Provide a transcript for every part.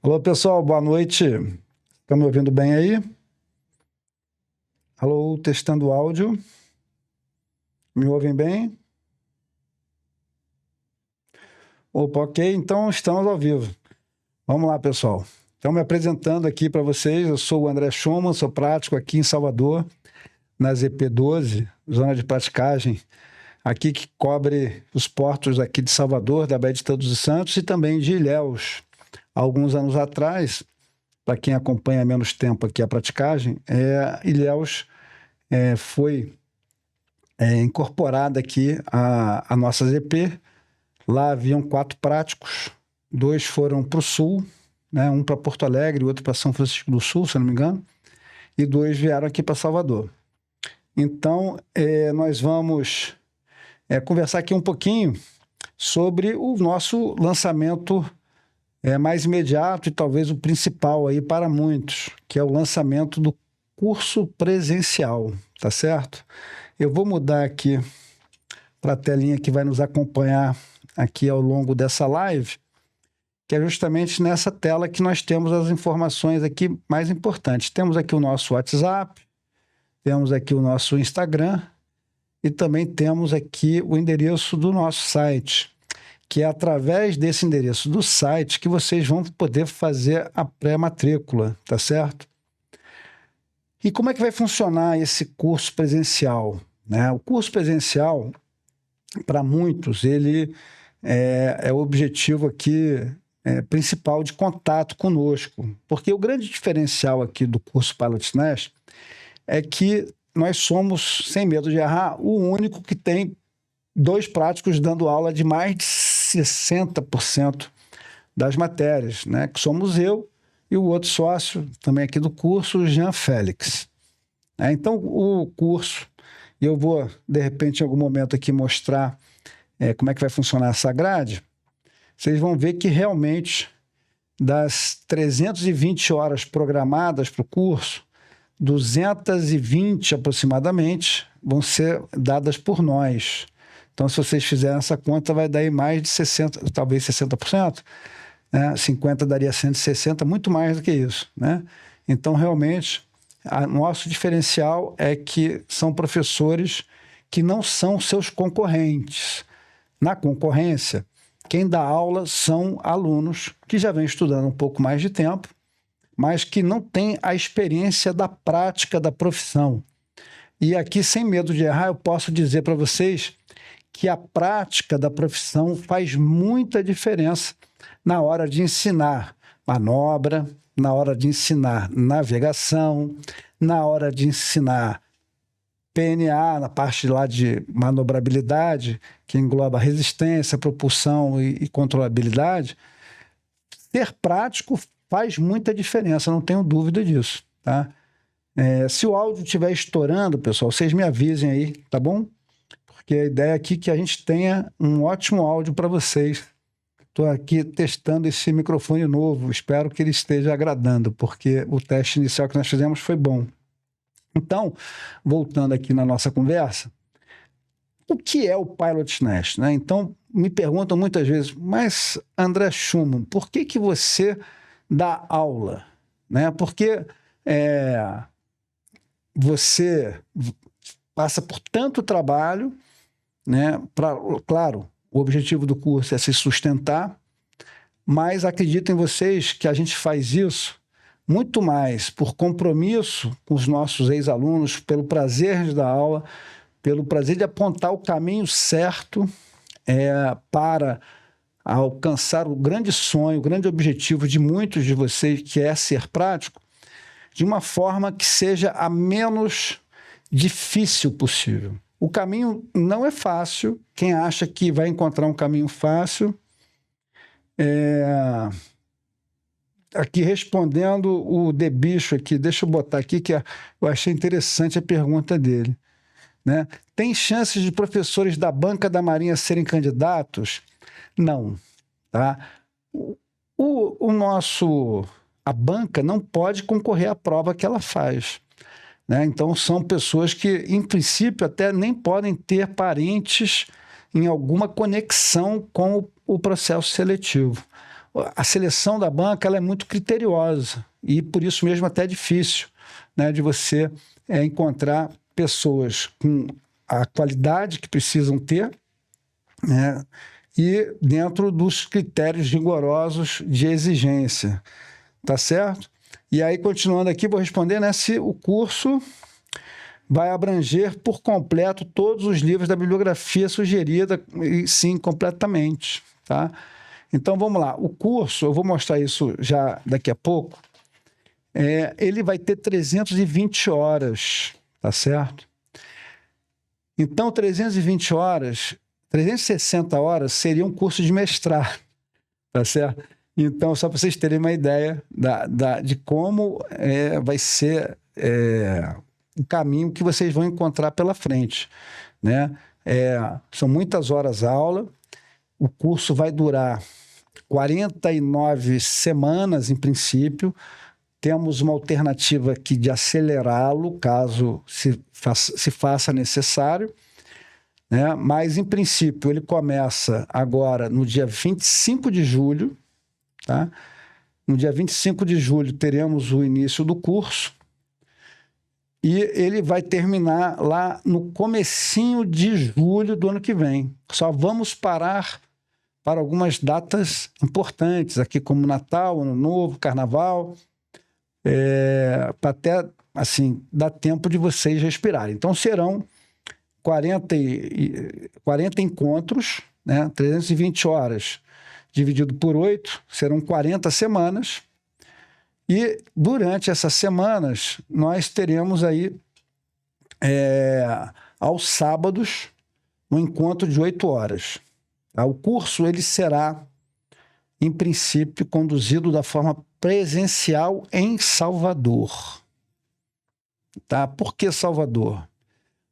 Alô, pessoal, boa noite. Estão me ouvindo bem aí? Alô, testando o áudio. Me ouvem bem? Opa, ok, então estamos ao vivo. Vamos lá, pessoal. Então, me apresentando aqui para vocês, eu sou o André Schumann, sou prático aqui em Salvador, na ZP12, zona de praticagem, aqui que cobre os portos aqui de Salvador, da Baía de Todos os Santos e também de Ilhéus. Há alguns anos atrás, para quem acompanha há menos tempo aqui a praticagem, Ilhéus foi incorporada aqui a nossa ZP. Lá haviam 4 práticos, 2 foram para o sul, né, um para Porto Alegre, outro para São Francisco do Sul, se não me engano, e 2 vieram aqui para Salvador. Então, nós vamos conversar aqui um pouquinho sobre o nosso lançamento mais imediato e talvez o principal aí para muitos, que é o lançamento do curso presencial, tá certo? Eu vou mudar aqui para a telinha que vai nos acompanhar aqui ao longo dessa live, que é justamente nessa tela que nós temos as informações aqui mais importantes. Temos aqui o nosso WhatsApp, temos aqui o nosso Instagram e também temos aqui o endereço do nosso site, que é através desse endereço do site que vocês vão poder fazer a pré-matrícula, tá certo? E como é que vai funcionar esse curso presencial, né? O curso presencial, para muitos, ele é o objetivo aqui principal de contato conosco, porque o grande diferencial aqui do curso Pilot Nest é que nós somos, sem medo de errar, o único que tem 2 práticos dando aula de mais de 60% das matérias, né? Que somos eu e o outro sócio também aqui do curso, o Jean Félix. Então, o curso, eu vou, de repente, em algum momento aqui mostrar como é que vai funcionar essa grade. Vocês vão ver que realmente, das 320 horas programadas para o curso, 220 aproximadamente vão ser dadas por nós. Então, se vocês fizerem essa conta, vai dar aí mais de 60%, talvez 60%, né? 50% daria 160%, muito mais do que isso, né? Então, realmente, nosso diferencial é que são professores que não são seus concorrentes. Na concorrência, quem dá aula são alunos que já vêm estudando um pouco mais de tempo, mas que não têm a experiência da prática da profissão. E aqui, sem medo de errar, eu posso dizer para vocês que a prática da profissão faz muita diferença na hora de ensinar manobra, na hora de ensinar navegação, na hora de ensinar PNA, na parte lá de manobrabilidade, que engloba resistência, propulsão e controlabilidade. Ser prático faz muita diferença, não tenho dúvida disso, tá? Se o áudio estiver estourando, pessoal, vocês me avisem aí, tá bom? Porque a ideia aqui é que a gente tenha um ótimo áudio para vocês. Estou aqui testando esse microfone novo, espero que ele esteja agradando, porque o teste inicial que nós fizemos foi bom. Então, voltando aqui na nossa conversa, o que é o Pilot Nest, né? Então, me perguntam muitas vezes, mas André Schumann, por que você dá aula, né? Porque você passa por tanto trabalho, né? Claro, o objetivo do curso é se sustentar, mas acreditem vocês que a gente faz isso muito mais por compromisso com os nossos ex-alunos, pelo prazer de dar aula, pelo prazer de apontar o caminho certo para alcançar o grande sonho, o grande objetivo de muitos de vocês, que é ser prático, de uma forma que seja a menos difícil possível. O caminho não é fácil. Quem acha que vai encontrar um caminho fácil... Aqui respondendo o Debicho aqui, deixa eu botar aqui que eu achei interessante a pergunta dele, né? Tem chances de professores da banca da Marinha serem candidatos? Não, tá? A banca não pode concorrer à prova que ela faz, né? Então são pessoas que, em princípio, até nem podem ter parentes em alguma conexão com o processo seletivo. a seleção da banca ela é muito criteriosa e por isso mesmo até é difícil, né, de você encontrar pessoas com a qualidade que precisam ter, né, e dentro dos critérios rigorosos de exigência, tá certo? E aí, continuando aqui, vou responder, né, se o curso vai abranger por completo todos os livros da bibliografia sugerida, e sim, completamente, tá? Então, vamos lá. O curso, eu vou mostrar isso já daqui a pouco, ele vai ter 320 horas, tá certo? Então, 320 horas, 360 horas seria um curso de mestrado, tá certo? Então, só para vocês terem uma ideia de como vai ser o caminho que vocês vão encontrar pela frente, né? São muitas horas aula, o curso vai durar 49 semanas, em princípio. Temos uma alternativa aqui de acelerá-lo, caso se faça necessário, né? Mas, em princípio, ele começa agora no dia 25 de julho, tá? No dia 25 de julho teremos o início do curso e ele vai terminar lá no comecinho de julho do ano que vem. Só vamos parar para algumas datas importantes, aqui como Natal, Ano Novo, Carnaval, para até, assim, dar tempo de vocês respirarem. Então, serão 40 encontros, né? 320 horas dividido por 8, serão 40 semanas. E durante essas semanas, nós teremos aí, aos sábados, um encontro de 8 horas. Tá? O curso ele será, em princípio, conduzido da forma presencial em Salvador. Tá? Por que Salvador?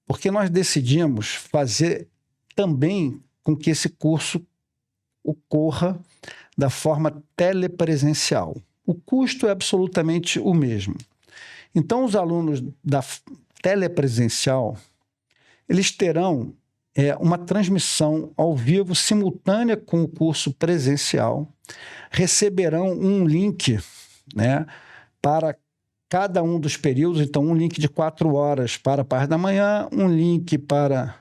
Porque nós decidimos fazer também com que esse curso ocorra da forma telepresencial. O custo é absolutamente o mesmo. Então, os alunos da telepresencial, eles terão uma transmissão ao vivo simultânea com o curso presencial, receberão um link, né, para cada um dos períodos, então um link de 4 horas para a parte da manhã, um link para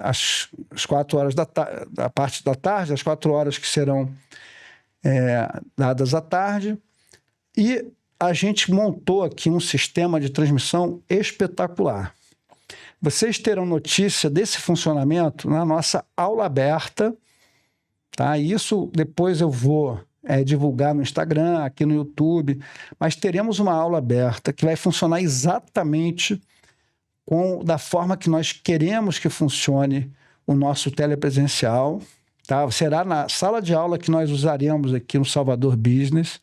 as 4 horas da parte da tarde, as 4 horas que serão dadas à tarde, e a gente montou aqui um sistema de transmissão espetacular. Vocês terão notícia desse funcionamento na nossa aula aberta, tá? Isso depois eu vou divulgar no Instagram, aqui no YouTube, mas teremos uma aula aberta que vai funcionar exatamente da forma que nós queremos que funcione o nosso telepresencial, tá? Será na sala de aula que nós usaremos aqui no Salvador Business,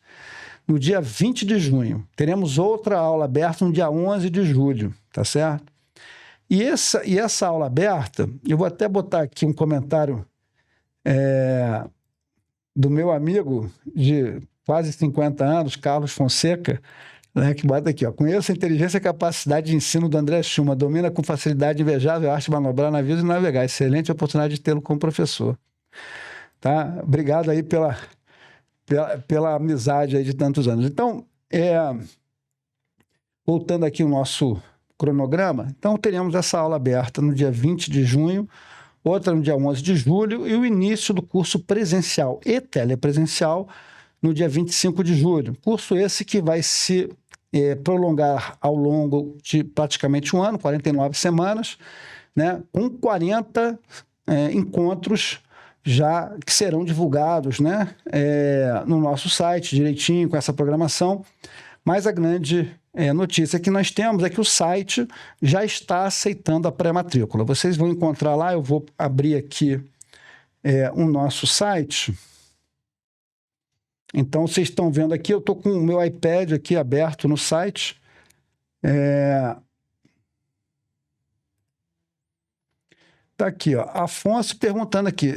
no dia 20 de junho. Teremos outra aula aberta no dia 11 de julho, tá certo? E essa aula aberta, eu vou até botar aqui um comentário do meu amigo de quase 50 anos, Carlos Fonseca, né, que bota aqui, ó: conheço a inteligência e capacidade de ensino do André Schumann, domina com facilidade invejável a arte de manobrar navios e navegar. Excelente oportunidade de tê-lo como professor. Tá? Obrigado aí pela amizade aí de tantos anos. Então, voltando aqui ao nosso cronograma, então teremos essa aula aberta no dia 20 de junho, outra no dia 11 de julho e o início do curso presencial e telepresencial no dia 25 de julho. Curso esse que vai se prolongar ao longo de praticamente um ano, 49 semanas, né, com 40 encontros já que serão divulgados, né, no nosso site direitinho, com essa programação. Mas a grande notícia que nós temos é que o site já está aceitando a pré-matrícula. Vocês vão encontrar lá, eu vou abrir aqui o nosso site. Então, vocês estão vendo aqui, eu estou com o meu iPad aqui aberto no site. Está aqui, ó, Afonso perguntando aqui,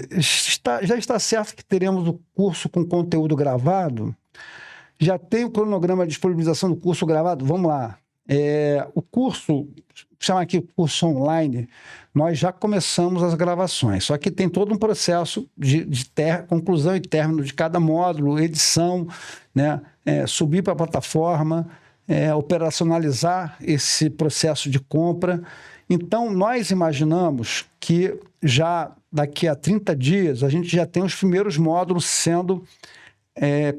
já está certo que teremos o curso com conteúdo gravado? Já tem o cronograma de disponibilização do curso gravado? Vamos lá. O curso, chamar aqui curso online, nós já começamos as gravações, só que tem todo um processo de conclusão e término de cada módulo, edição, né? Subir para a plataforma, operacionalizar esse processo de compra. Então, nós imaginamos que já daqui a 30 dias a gente já tem os primeiros módulos sendo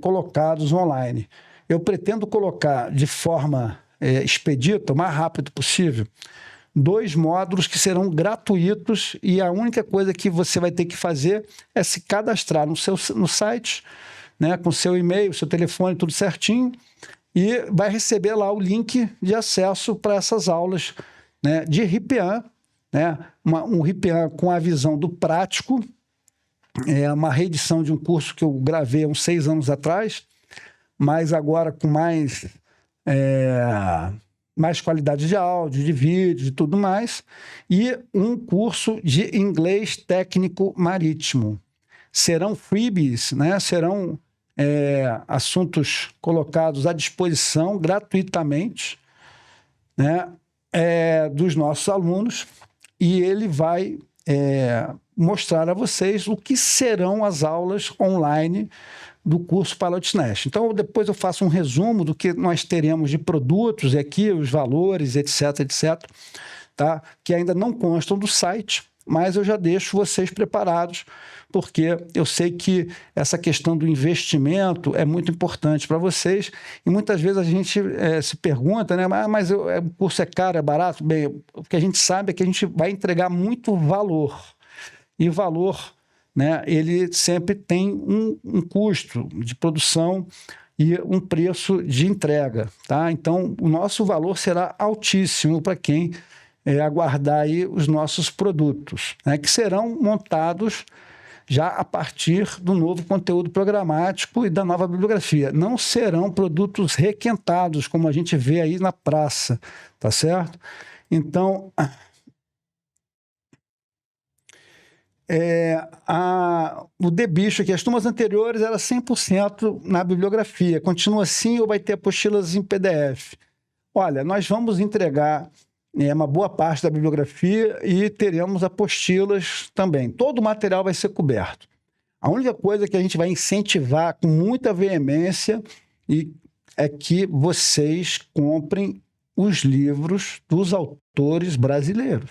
colocados online. Eu pretendo colocar de forma expedita, o mais rápido possível, 2 módulos que serão gratuitos e a única coisa que você vai ter que fazer é se cadastrar no site, né, com seu e-mail, seu telefone, tudo certinho, e vai receber lá o link de acesso para essas aulas, né, de RIPEAN, né, um RIPEAN com a visão do prático, uma reedição de um curso que eu gravei há uns 6 anos atrás, mas agora com mais qualidade de áudio, de vídeo e tudo mais, e um curso de inglês técnico marítimo. Serão freebies, né? Serão assuntos colocados à disposição gratuitamente, né? Dos nossos alunos, e ele vai mostrar a vocês o que serão as aulas online do curso Pilots Nest. Então, depois eu faço um resumo do que nós teremos de produtos aqui, os valores, etc, etc, tá? Que ainda não constam do site, mas eu já deixo vocês preparados, porque eu sei que essa questão do investimento é muito importante para vocês, e muitas vezes a gente se pergunta, né, mas o curso é caro, é barato? Bem, o que a gente sabe é que a gente vai entregar muito valor, e valor, né, ele sempre tem um custo de produção e um preço de entrega, tá? Então, o nosso valor será altíssimo para quem aguardar aí os nossos produtos, né, que serão montados já a partir do novo conteúdo programático e da nova bibliografia. Não serão produtos requentados, como a gente vê aí na praça, tá certo? Então, o debicho aqui, as turmas anteriores era 100% na bibliografia. Continua assim ou vai ter apostilas em PDF? Olha, nós vamos entregar uma boa parte da bibliografia e teremos apostilas também. Todo o material vai ser coberto. A única coisa que a gente vai incentivar com muita veemência é que vocês comprem os livros dos autores brasileiros.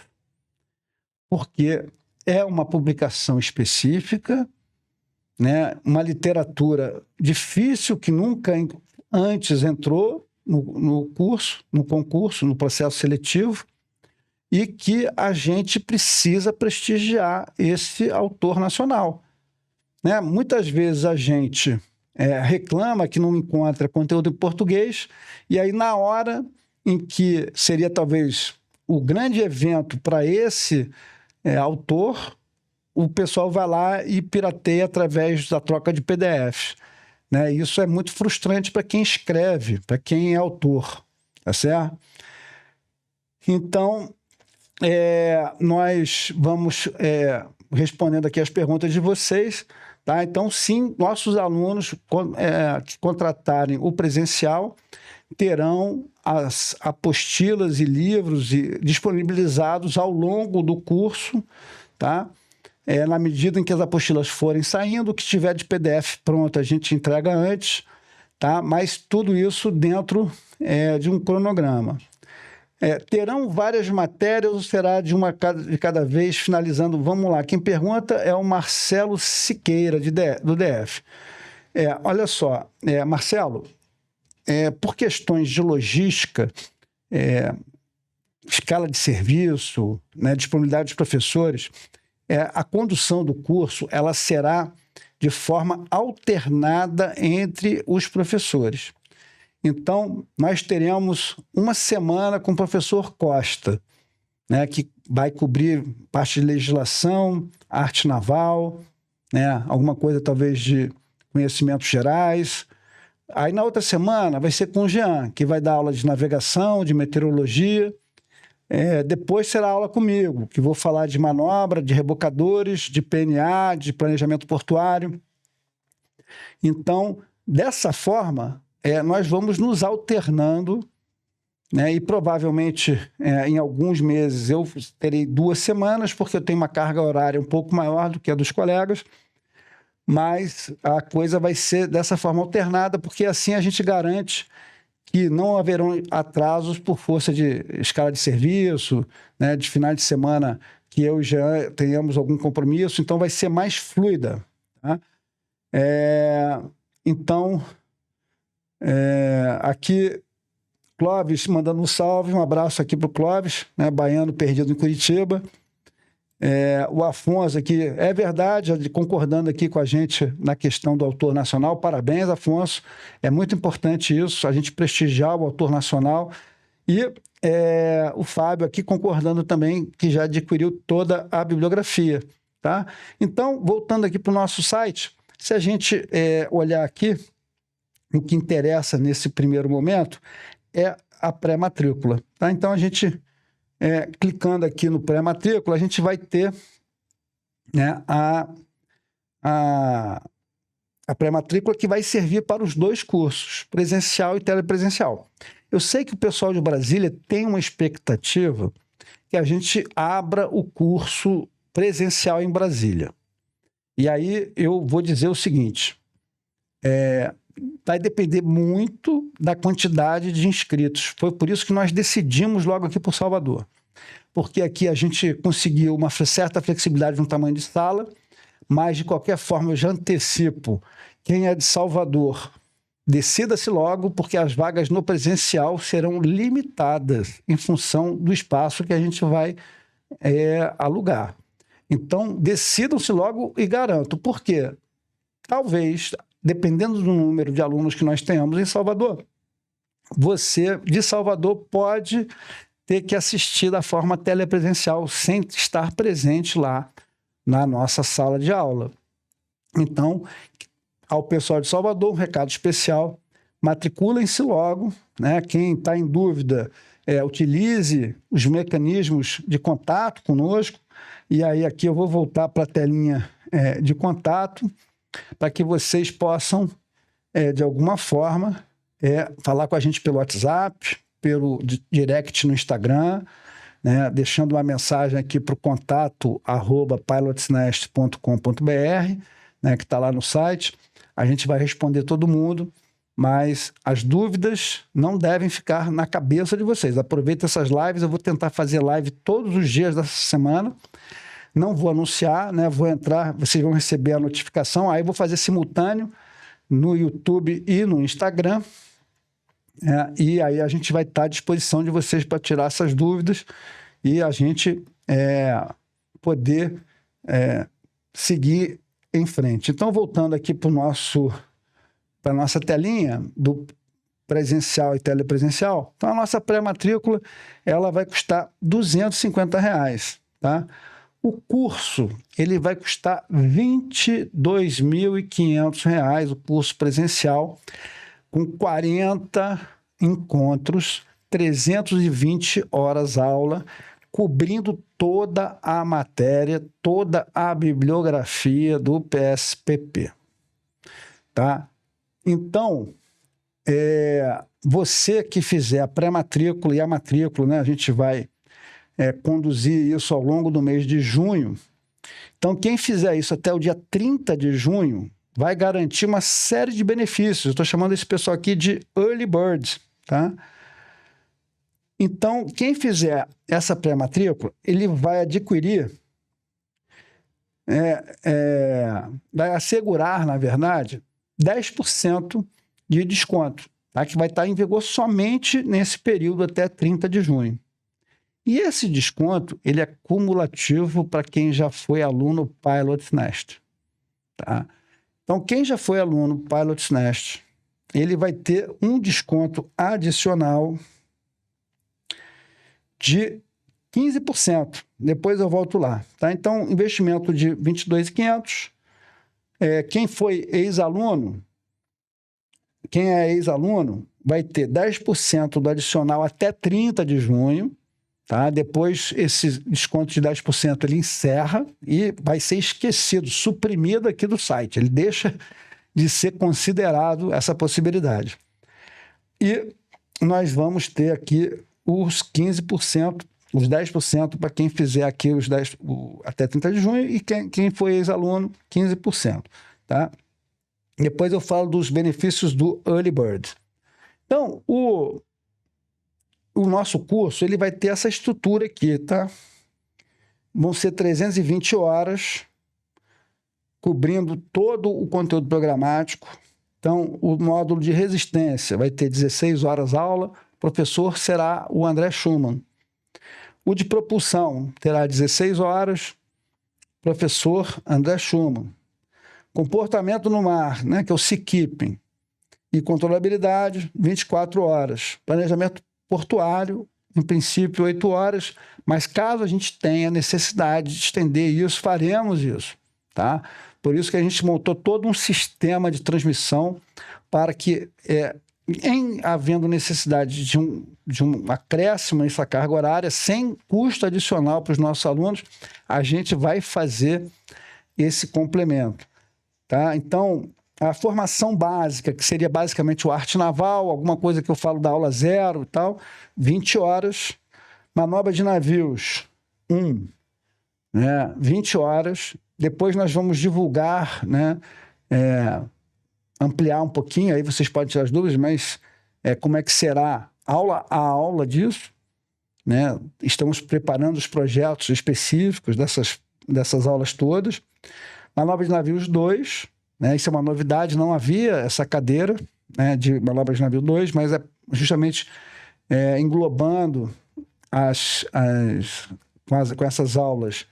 Porque é uma publicação específica, né? Uma literatura difícil que nunca antes entrou no concurso, no processo seletivo, e que a gente precisa prestigiar esse autor nacional, né? Muitas vezes a gente reclama que não encontra conteúdo em português, e aí na hora em que seria talvez o grande evento para esse autor, o pessoal vai lá e pirateia através da troca de PDFs, né? Isso é muito frustrante para quem escreve, para quem é autor, tá certo? Então, nós vamos respondendo aqui as perguntas de vocês, tá? Então, sim, nossos alunos que contratarem o presencial terão as apostilas e livros disponibilizados ao longo do curso, tá? Na medida em que as apostilas forem saindo, o que tiver de PDF pronto a gente entrega antes, tá? Mas tudo isso dentro de um cronograma. Terão várias matérias ou será de cada vez, finalizando? Vamos lá, quem pergunta é o Marcelo Siqueira, do DF. Olha só, Marcelo, por questões de logística, escala de serviço, né, disponibilidade dos professores, a condução do curso ela será de forma alternada entre os professores. Então, nós teremos uma semana com o professor Costa, né, que vai cobrir parte de legislação, arte naval, né, alguma coisa talvez de conhecimentos gerais. Aí, na outra semana, vai ser com o Jean, que vai dar aula de navegação, de meteorologia. Depois será aula comigo, que vou falar de manobra, de rebocadores, de PNA, de planejamento portuário. Então, dessa forma, nós vamos nos alternando né? E provavelmente em alguns meses eu terei 2 semanas, porque eu tenho uma carga horária um pouco maior do que a dos colegas, mas a coisa vai ser dessa forma alternada, porque assim a gente garante que não haverão atrasos por força de escala de serviço, né, de final de semana que eu já tenhamos algum compromisso, então vai ser mais fluida. Tá? Então, aqui, Clóvis mandando um salve, um abraço aqui para o Clóvis, né, baiano perdido em Curitiba. O Afonso aqui, é verdade, concordando aqui com a gente na questão do autor nacional. Parabéns, Afonso. É muito importante isso, a gente prestigiar o autor nacional. E o Fábio aqui concordando também que já adquiriu toda a bibliografia. Tá? Então, voltando aqui para o nosso site, se a gente olhar aqui, o que interessa nesse primeiro momento é a pré-matrícula. Tá? Então, a gente... clicando aqui no pré-matrícula, a gente vai ter, né, a pré-matrícula que vai servir para os 2 cursos, presencial e telepresencial. Eu sei que o pessoal de Brasília tem uma expectativa que a gente abra o curso presencial em Brasília. E aí eu vou dizer o seguinte, vai depender muito da quantidade de inscritos. Foi por isso que nós decidimos logo aqui por Salvador. Porque aqui a gente conseguiu uma certa flexibilidade no tamanho de sala, mas de qualquer forma eu já antecipo, quem é de Salvador, decida-se logo, porque as vagas no presencial serão limitadas em função do espaço que a gente vai alugar. Então, decidam-se logo e garanto. Por quê? Talvez, dependendo do número de alunos que nós tenhamos em Salvador, você de Salvador pode ter que assistir da forma telepresencial, sem estar presente lá na nossa sala de aula. Então, ao pessoal de Salvador, um recado especial, matriculem-se logo, né? Quem está em dúvida, utilize os mecanismos de contato conosco, e aí aqui eu vou voltar para a telinha de contato, para que vocês possam, de alguma forma, falar com a gente pelo WhatsApp, pelo direct no Instagram, né, deixando uma mensagem aqui para o contato @pilotsnest.com.br, né, que está lá no site. A gente vai responder todo mundo, mas as dúvidas não devem ficar na cabeça de vocês. Aproveita essas lives, eu vou tentar fazer live todos os dias dessa semana. Não vou anunciar, né? Vou entrar, vocês vão receber a notificação, aí vou fazer simultâneo no YouTube e no Instagram, e aí a gente vai estar à disposição de vocês para tirar essas dúvidas e a gente poder seguir em frente. Então, voltando aqui para a nossa telinha do presencial e telepresencial, então a nossa pré-matrícula ela vai custar R$250, tá? O curso, ele vai custar R$ 22.500, o curso presencial, com 40 encontros, 320 horas aula, cobrindo toda a matéria, toda a bibliografia do PSPP. Tá? Então, você que fizer a pré-matrícula e a matrícula, né, a gente vai conduzir isso ao longo do mês de junho. Então, quem fizer isso até o dia 30 de junho vai garantir uma série de benefícios. Eu estou chamando esse pessoal aqui de Early Birds. Tá? Então, quem fizer essa pré-matrícula, ele vai adquirir, vai assegurar, na verdade, 10% de desconto, tá? Que vai estar em vigor somente nesse período até 30 de junho. E esse desconto, ele é cumulativo para quem já foi aluno Pilots Nest. Tá? Então, quem já foi aluno Pilots Nest, ele vai ter um desconto adicional de 15%. Depois eu volto lá. Tá? Então, investimento de R$ 22.500. Quem foi ex-aluno, quem é ex-aluno, vai ter 10% do adicional até 30 de junho. Tá? Depois, esse desconto de 10% ele encerra e vai ser esquecido, suprimido aqui do site. Ele deixa de ser considerado essa possibilidade. E nós vamos ter aqui os 15%, os 10% para quem fizer aqui os 10, até 30 de junho e quem foi ex-aluno, 15%. Tá? Depois eu falo dos benefícios do Early Bird. Então, o nosso curso ele vai ter essa estrutura aqui, tá? Vão ser 320 horas, cobrindo todo o conteúdo programático. Então, o módulo de resistência vai ter 16 horas aula, o professor será o André Schumann. O de propulsão terá 16 horas, professor André Schumann. Comportamento no mar, né, que é o Seakeeping, e controlabilidade, 24 horas. Planejamento portuário, em princípio, 8 horas, mas caso a gente tenha necessidade de estender isso, faremos isso, tá? Por isso que a gente montou todo um sistema de transmissão para que, em havendo necessidade de um acréscimo nessa carga horária, sem custo adicional para os nossos alunos, a gente vai fazer esse complemento, tá? Então, a formação básica, que seria basicamente o arte naval, alguma coisa que eu falo da aula 0 e tal, 20 horas. Manobra de navios, 1, né, 20 horas. Depois nós vamos divulgar, né, ampliar um pouquinho, aí vocês podem tirar as dúvidas, mas como é que será aula a aula disso, né? Estamos preparando os projetos específicos dessas aulas todas. Manobra de navios 2, né? Isso é uma novidade, não havia essa cadeira, né, de manobra de navio 2, mas é justamente englobando com essas aulas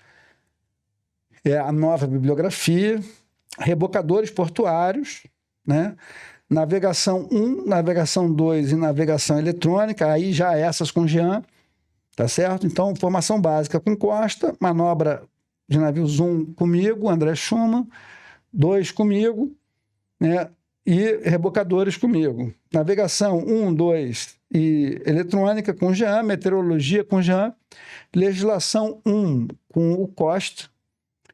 a nova bibliografia, rebocadores portuários, né? Navegação 1, navegação 2 e navegação eletrônica, aí já essas com Jean, tá certo? Então, formação básica com Costa, manobra de navios 1 comigo, André Schumann, 2 comigo, né? E rebocadores comigo. Navegação 1, 2 e eletrônica com Jean, meteorologia com Jean, legislação 1 com o Costa,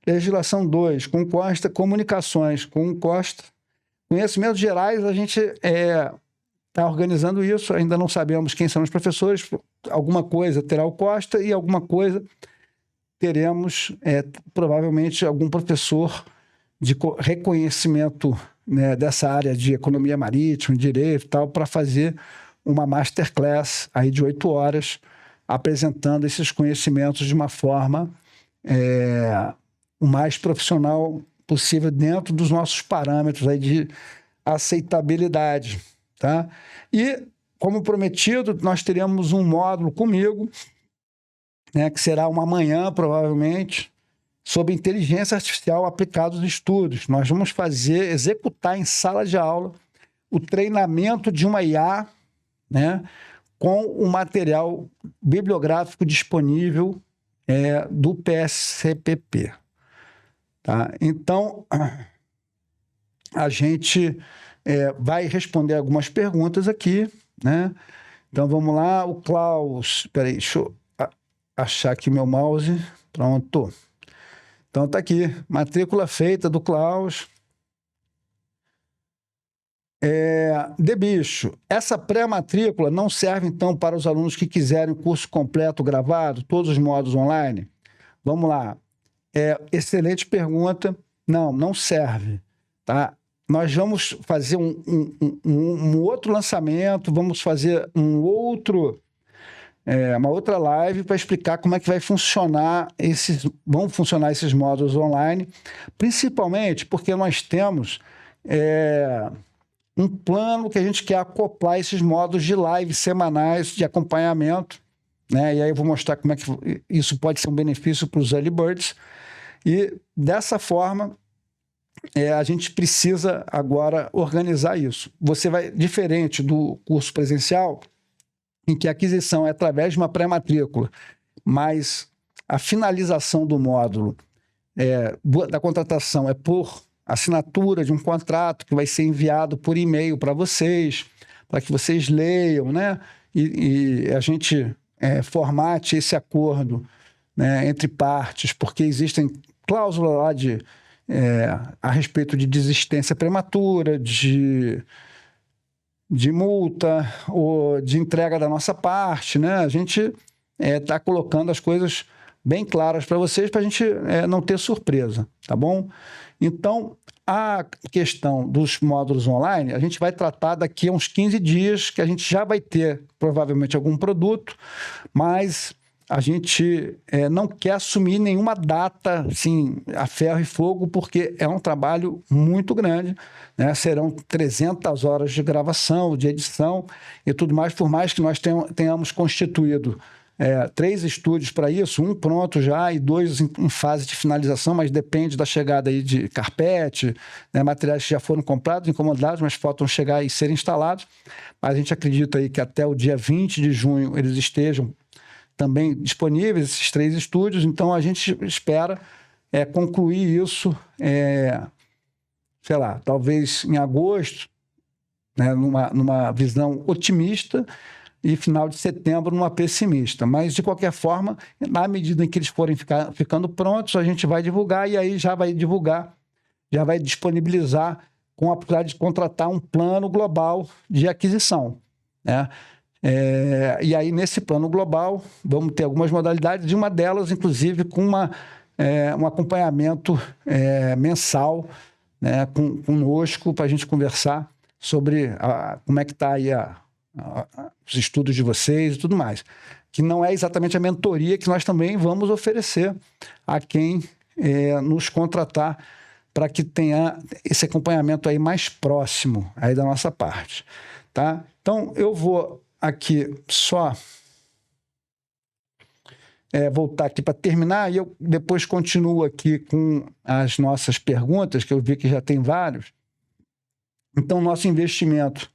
legislação 2 com Costa, comunicações com o Costa. Conhecimentos gerais, a gente está organizando isso, ainda não sabemos quem são os professores, alguma coisa terá o Costa e alguma coisa teremos, provavelmente, algum professor de reconhecimento, né, dessa área de economia marítima, direito e tal, para fazer uma masterclass aí de 8 horas, apresentando esses conhecimentos de uma forma o mais profissional possível dentro dos nossos parâmetros aí de aceitabilidade, tá? E, como prometido, nós teremos um módulo comigo, né, que será uma manhã, provavelmente, sobre inteligência artificial aplicada aos estudos. Nós vamos executar em sala de aula o treinamento de uma IA, né, com o material bibliográfico disponível do PSCPP. Tá? Então, a gente vai responder algumas perguntas aqui, né? Então, vamos lá. O Klaus... Espera aí, deixa eu achar aqui meu mouse. Pronto. Então, está aqui. Matrícula feita do Klaus. Bicho, essa pré-matrícula não serve, então, para os alunos que quiserem o curso completo gravado, todos os módulos online? Vamos lá. Excelente pergunta. Não serve, tá? Nós vamos fazer um outro lançamento, vamos fazer uma outra live para explicar como é que vão funcionar esses módulos online, principalmente porque nós temos um plano que a gente quer acoplar esses módulos de live semanais de acompanhamento, né? E aí eu vou mostrar como é que isso pode ser um benefício para os early birds. E dessa forma, a gente precisa agora organizar isso. Você vai, diferente do curso presencial, em que a aquisição é através de uma pré-matrícula, mas a finalização do módulo da contratação é por assinatura de um contrato que vai ser enviado por e-mail para vocês, para que vocês leiam, né? E a gente formate esse acordo, né, entre partes, porque existem cláusulas lá a respeito de desistência prematura, de de multa ou de entrega da nossa parte, né? A gente está colocando as coisas bem claras para vocês, para a gente não ter surpresa, tá bom? Então, a questão dos módulos online, a gente vai tratar daqui a uns 15 dias, que a gente já vai ter provavelmente algum produto, mas a gente não quer assumir nenhuma data assim, a ferro e fogo, porque é um trabalho muito grande, né? Serão 300 horas de gravação, de edição e tudo mais, por mais que nós tenhamos constituído 3 estúdios para isso, um pronto já e 2 em fase de finalização, mas depende da chegada aí de carpete, né? Materiais que já foram comprados, encomendados, mas faltam chegar e serem instalados. Mas a gente acredita aí que até o dia 20 de junho eles estejam também disponíveis, esses 3 estúdios, então a gente espera concluir isso, sei lá, talvez em agosto, né, numa visão otimista, e final de setembro numa pessimista. Mas, de qualquer forma, na medida em que eles forem ficando prontos, a gente vai divulgar, e aí já vai divulgar, já vai disponibilizar com a possibilidade de contratar um plano global de aquisição, né? E aí, nesse plano global, vamos ter algumas modalidades, de uma delas, inclusive, com um acompanhamento mensal, né, conosco, para a gente conversar sobre como é que está aí os estudos de vocês e tudo mais. Que não é exatamente a mentoria que nós também vamos oferecer a quem nos contratar, para que tenha esse acompanhamento aí mais próximo aí da nossa parte, tá? Então, eu vou aqui só voltar aqui para terminar, e eu depois continuo aqui com as nossas perguntas, que eu vi que já tem vários. Então, nosso investimento,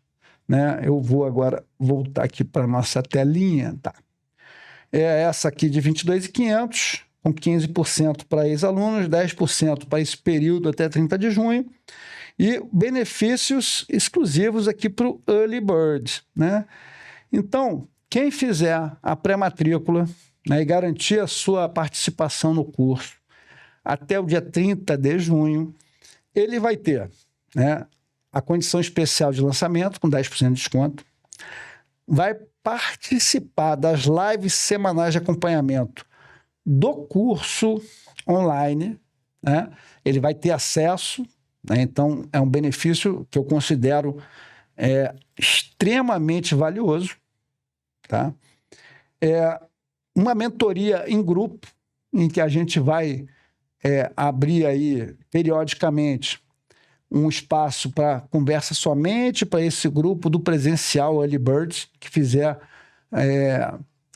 né? Eu vou agora voltar aqui para a nossa telinha, tá? É essa aqui de 22.500, com 15% para ex-alunos, 10% para esse período até 30 de junho, e benefícios exclusivos aqui para o Early Bird, né? Então, quem fizer a pré-matrícula, né, e garantir a sua participação no curso até o dia 30 de junho, ele vai ter, né, a condição especial de lançamento, com 10% de desconto, vai participar das lives semanais de acompanhamento do curso online, né? Ele vai ter acesso, né? Então, é um benefício que eu considero extremamente valioso, tá? Uma mentoria em grupo, em que a gente vai abrir aí periodicamente um espaço para conversa somente para esse grupo do presencial Early Birds, que fizer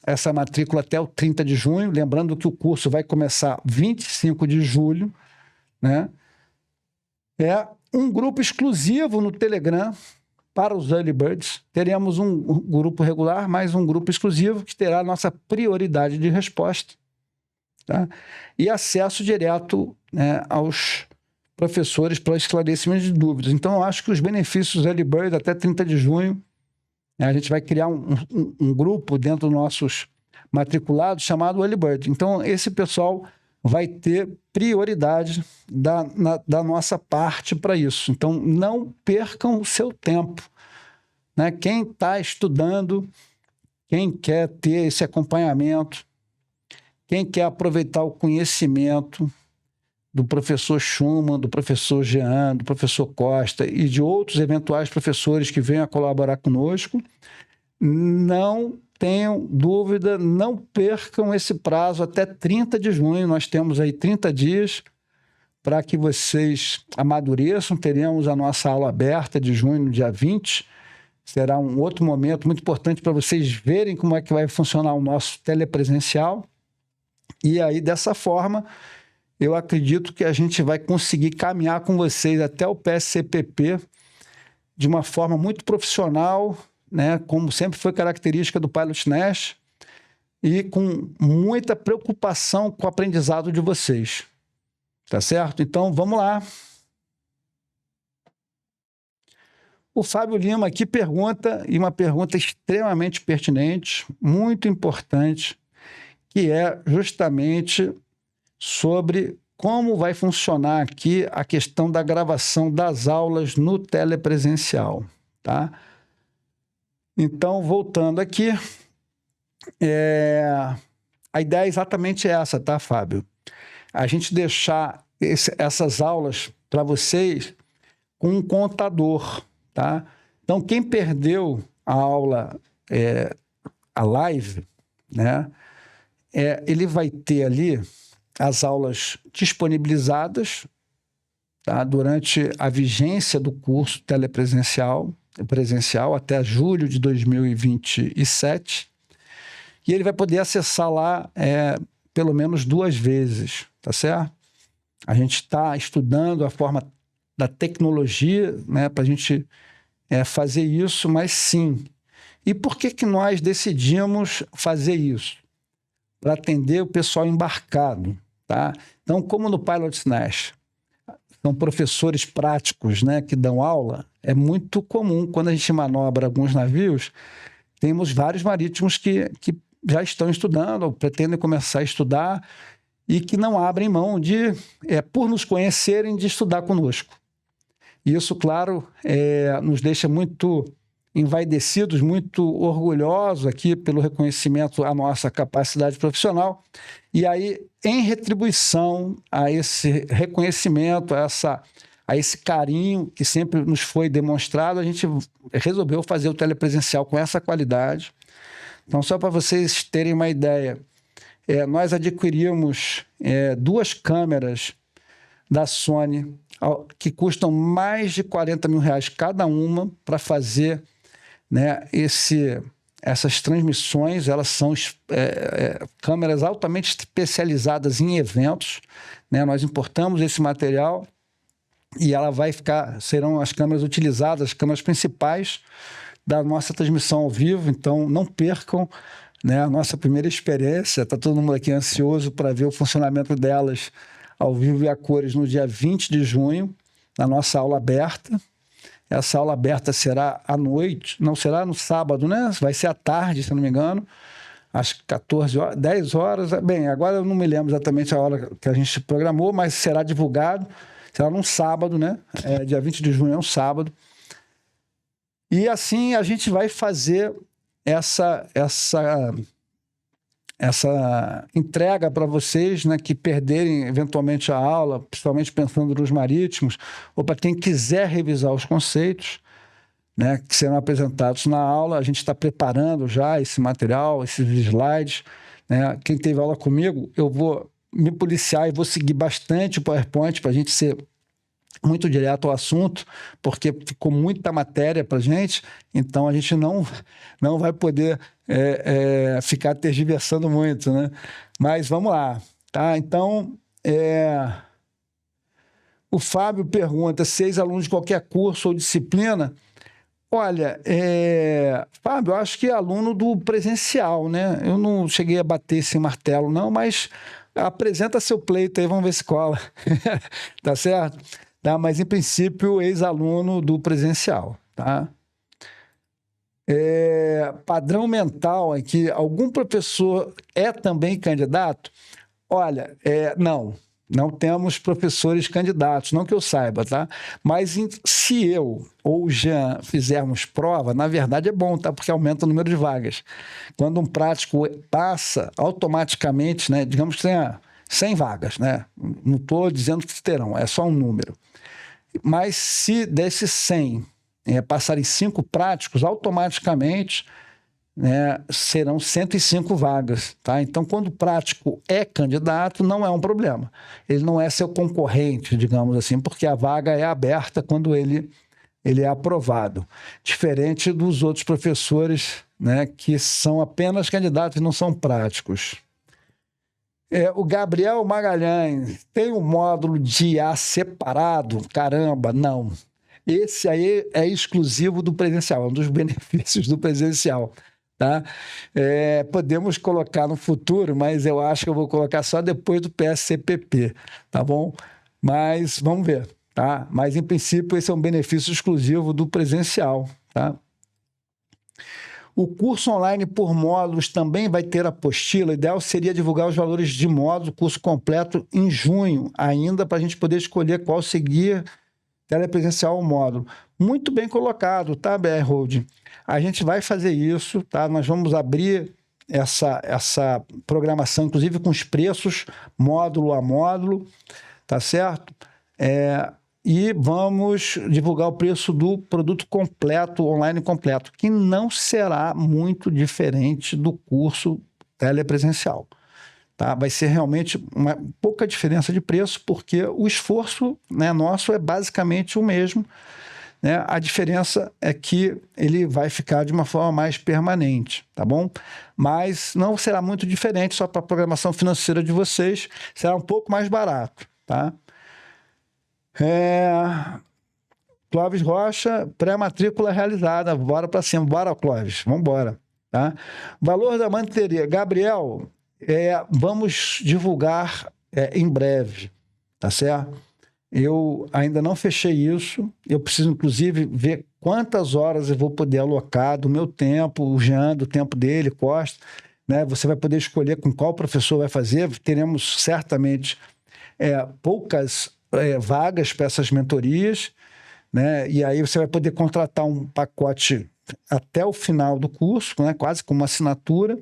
essa matrícula até o 30 de junho, lembrando que o curso vai começar 25 de julho, né? Um grupo exclusivo no Telegram para os Early Birds. Teremos um grupo regular, mais um grupo exclusivo, que terá a nossa prioridade de resposta, tá? E acesso direto, né, aos professores para esclarecimento de dúvidas. Então, eu acho que os benefícios Early Bird até 30 de junho, né, a gente vai criar um grupo dentro dos nossos matriculados chamado Early Bird. Então, esse pessoal vai ter prioridade da nossa parte para isso. Então, não percam o seu tempo, né? Quem está estudando, quem quer ter esse acompanhamento, quem quer aproveitar o conhecimento do professor Schumann, do professor Jean, do professor Costa e de outros eventuais professores que venham a colaborar conosco, não tenham dúvida, não percam esse prazo até 30 de junho. Nós temos aí 30 dias para que vocês amadureçam. Teremos a nossa aula aberta de junho, no dia 20. Será um outro momento muito importante para vocês verem como é que vai funcionar o nosso telepresencial. E aí, dessa forma, eu acredito que a gente vai conseguir caminhar com vocês até o PSCPP de uma forma muito profissional, né, como sempre foi característica do Pilot Nest, e com muita preocupação com o aprendizado de vocês. Tá certo? Então, vamos lá. O Fábio Lima aqui pergunta, e uma pergunta extremamente pertinente, muito importante, que é justamente sobre como vai funcionar aqui a questão da gravação das aulas no telepresencial, tá? Então, voltando aqui, a ideia é exatamente essa, tá, Fábio? A gente deixar essas aulas para vocês com um contador, tá? Então, quem perdeu a aula, a live, né? Ele vai ter ali as aulas disponibilizadas, tá? Durante a vigência do curso presencial até julho de 2027, e ele vai poder acessar lá pelo menos 2 vezes, tá certo? A gente está estudando a forma da tecnologia, né, para a gente fazer isso, mas sim. E por que nós decidimos fazer isso? Para atender o pessoal embarcado, tá? Então, como no Pilot Nest são professores práticos, né, que dão aula, é muito comum, quando a gente manobra alguns navios, temos vários marítimos que já estão estudando, ou pretendem começar a estudar, e que não abrem mão de, por nos conhecerem, de estudar conosco. E isso, claro, nos deixa muito envaidecidos, muito orgulhosos aqui pelo reconhecimento à nossa capacidade profissional. E aí, em retribuição a esse reconhecimento, a esse carinho que sempre nos foi demonstrado, a gente resolveu fazer o telepresencial com essa qualidade. Então, só para vocês terem uma ideia, nós adquirimos 2 câmeras da Sony que custam mais de R$40 mil cada uma para fazer, né, essas transmissões. Elas são câmeras altamente especializadas em eventos, né? Nós importamos esse material e ela serão as câmeras utilizadas, as câmeras principais da nossa transmissão ao vivo. Então, não percam, né, a nossa primeira experiência. Está todo mundo aqui ansioso para ver o funcionamento delas ao vivo e a cores no dia 20 de junho, na nossa aula aberta. Essa aula aberta será à noite, não será no sábado, né? Vai ser à tarde, se não me engano, às 14 horas, 10 horas. Bem, agora eu não me lembro exatamente a hora que a gente programou, mas será divulgado, será num sábado, né? Dia 20 de junho é um sábado. E assim a gente vai fazer essa entrega para vocês, né, que perderem eventualmente a aula, principalmente pensando nos marítimos, ou para quem quiser revisar os conceitos, né, que serão apresentados na aula. A gente está preparando já esse material, esses slides, né? Quem teve aula comigo, eu vou me policiar e vou seguir bastante o PowerPoint para a gente ser muito direto ao assunto, porque ficou muita matéria para a gente, então a gente não vai poder ficar tergiversando muito, né? Mas vamos lá, tá? Então, o Fábio pergunta: 6 alunos de qualquer curso ou disciplina? Olha, Fábio, eu acho que é aluno do presencial, né? Eu não cheguei a bater esse martelo, não, mas apresenta seu pleito aí, vamos ver se cola. Tá certo? Tá? Mas, em princípio, ex-aluno do presencial, tá? Padrão mental é que algum professor é também candidato? Olha, não temos professores candidatos, não que eu saiba, tá? Mas se eu ou o Jean fizermos prova, na verdade é bom, tá? Porque aumenta o número de vagas. Quando um prático passa, automaticamente, né? Digamos que tenha 100 vagas, né? Não estou dizendo que terão, é só um número. Mas se desses 100 passarem 5 práticos, automaticamente, né, serão 105 vagas, tá? Então, quando o prático é candidato, não é um problema. Ele não é seu concorrente, digamos assim, porque a vaga é aberta quando ele é aprovado. Diferente dos outros professores, né, que são apenas candidatos e não são práticos. O Gabriel Magalhães, tem um módulo de IA separado? Caramba, não. Esse aí é exclusivo do presencial, é um dos benefícios do presencial, tá? Podemos colocar no futuro, mas eu acho que eu vou colocar só depois do PSCPP, tá bom? Mas vamos ver, tá? Mas, em princípio, esse é um benefício exclusivo do presencial, tá? O curso online por módulos também vai ter apostila. O ideal seria divulgar os valores de módulo, curso completo, em junho, ainda, para a gente poder escolher qual seguir, telepresencial ao módulo. Muito bem colocado, tá, BR Holding? A gente vai fazer isso, tá? Nós vamos abrir essa programação, inclusive com os preços, módulo a módulo, tá certo? E vamos divulgar o preço do produto completo, online completo, que não será muito diferente do curso telepresencial. Tá? Vai ser realmente uma pouca diferença de preço, porque o esforço, né, nosso é basicamente o mesmo, né? A diferença é que ele vai ficar de uma forma mais permanente, tá bom? Mas não será muito diferente, só para a programação financeira de vocês, será um pouco mais barato, tá? Clóvis Rocha, pré-matrícula realizada. Bora para cima. Bora, Clóvis. Vamos embora. Tá? Valor da manteria. Gabriel, vamos divulgar em breve. Tá certo? Eu ainda não fechei isso. Eu preciso, inclusive, ver quantas horas eu vou poder alocar do meu tempo, o Jean, do tempo dele, Costa. Né? Você vai poder escolher com qual professor vai fazer. Teremos certamente poucas vagas para essas mentorias, né? E aí você vai poder contratar um pacote até o final do curso, né? Quase como uma assinatura,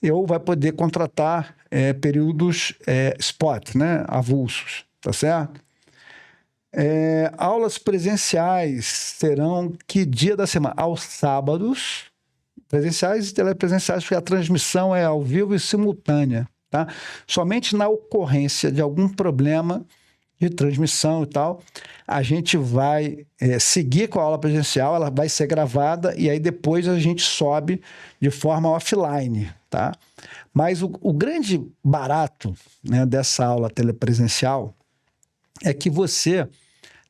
ou vai poder contratar períodos spot, né? Avulsos, tá certo? Aulas presenciais serão que dia da semana? Aos sábados, presenciais e telepresenciais, porque a transmissão é ao vivo e simultânea. Tá? Somente na ocorrência de algum problema de transmissão e tal, a gente vai seguir com a aula presencial, ela vai ser gravada e aí depois a gente sobe de forma offline. Tá? Mas o grande barato, né, dessa aula telepresencial é que você,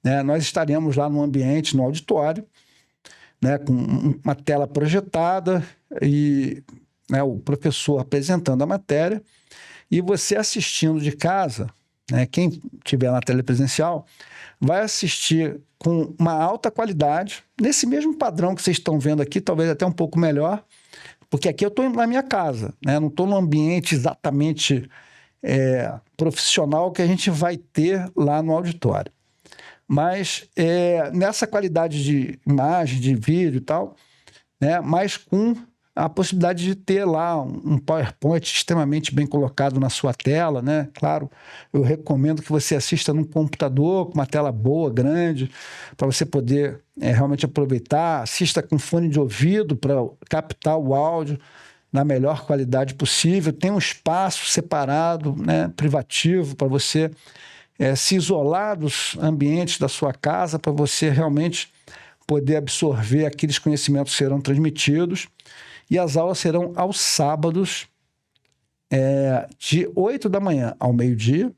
né, nós estaremos lá no ambiente, no auditório, né, com uma tela projetada e, né, o professor apresentando a matéria. E você assistindo de casa, né, quem estiver na telepresencial, vai assistir com uma alta qualidade, nesse mesmo padrão que vocês estão vendo aqui, talvez até um pouco melhor, porque aqui eu estou na minha casa, né, não estou num ambiente exatamente profissional que a gente vai ter lá no auditório. Mas nessa qualidade de imagem, de vídeo e tal, né, mas com a possibilidade de ter lá um PowerPoint extremamente bem colocado na sua tela, né? Claro, eu recomendo que você assista num computador com uma tela boa, grande, para você poder realmente aproveitar. Assista com fone de ouvido para captar o áudio na melhor qualidade possível. Tem um espaço separado, né, privativo, para você se isolar dos ambientes da sua casa, para você realmente poder absorver aqueles conhecimentos que serão transmitidos. E as aulas serão aos sábados, de 8 da manhã ao meio-dia,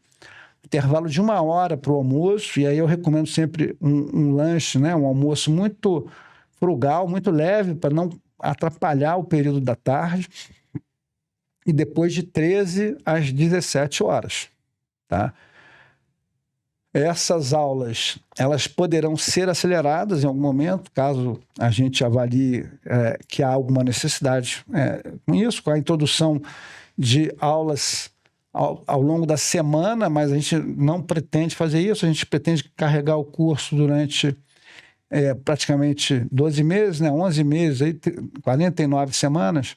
intervalo de 1 hora para o almoço, e aí eu recomendo sempre um lanche, né, um almoço muito frugal, muito leve, para não atrapalhar o período da tarde, e depois de 13 às 17 horas. Tá? Essas aulas, elas poderão ser aceleradas em algum momento, caso a gente avalie que há alguma necessidade com isso, com a introdução de aulas ao longo da semana, mas a gente não pretende fazer isso, a gente pretende carregar o curso durante praticamente 12 meses, né, 11 meses, aí, 49 semanas.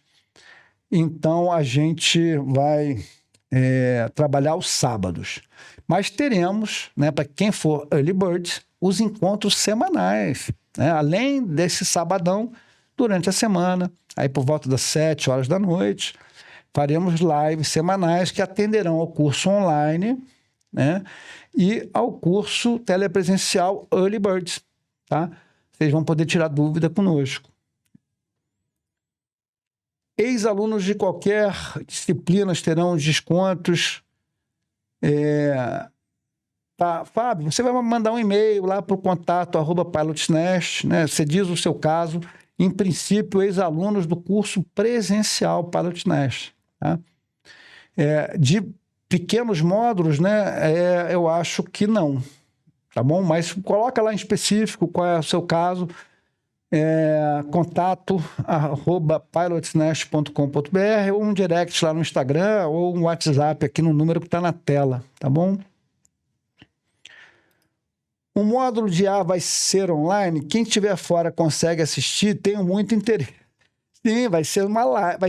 Então, a gente vai trabalhar os sábados. Mas teremos, né, para quem for Early Bird, os encontros semanais, né, além desse sabadão, durante a semana, aí por volta das 7 horas da noite, faremos lives semanais que atenderão ao curso online, né, e ao curso telepresencial Early Birds. Tá? Vocês vão poder tirar dúvida conosco. Ex-alunos de qualquer disciplina terão descontos. Tá, Fábio, você vai mandar um e-mail lá para o contato @pilotsnest, né? Você diz o seu caso. Em princípio, ex-alunos do curso presencial Pilotsnest. Tá? De pequenos módulos, né? Eu acho que não. Tá bom? Mas coloca lá em específico qual é o seu caso. Contato @pilotsnest.com.br, ou um direct lá no Instagram, ou um WhatsApp aqui no número que está na tela, tá bom? O módulo de A vai ser online? Quem estiver fora consegue assistir? Tenho muito interesse. Sim, vai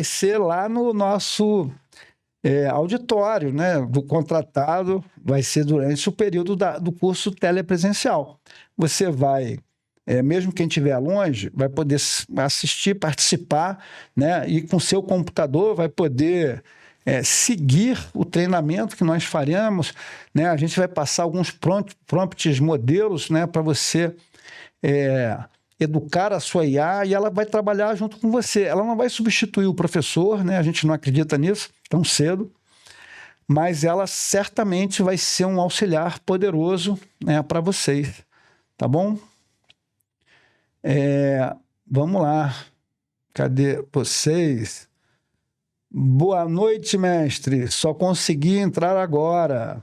ser lá no nosso auditório, né, do contratado, vai ser durante o período do curso telepresencial. Você vai, mesmo quem estiver longe, vai poder assistir, participar, né, e com seu computador vai poder seguir o treinamento que nós faremos, né, a gente vai passar alguns prompts modelos, né, para você educar a sua IA e ela vai trabalhar junto com você. Ela não vai substituir o professor, né? A gente não acredita nisso tão cedo, mas ela certamente vai ser um auxiliar poderoso, né, para vocês, tá bom? Vamos lá. Cadê vocês? Boa noite, mestre. Só consegui entrar agora,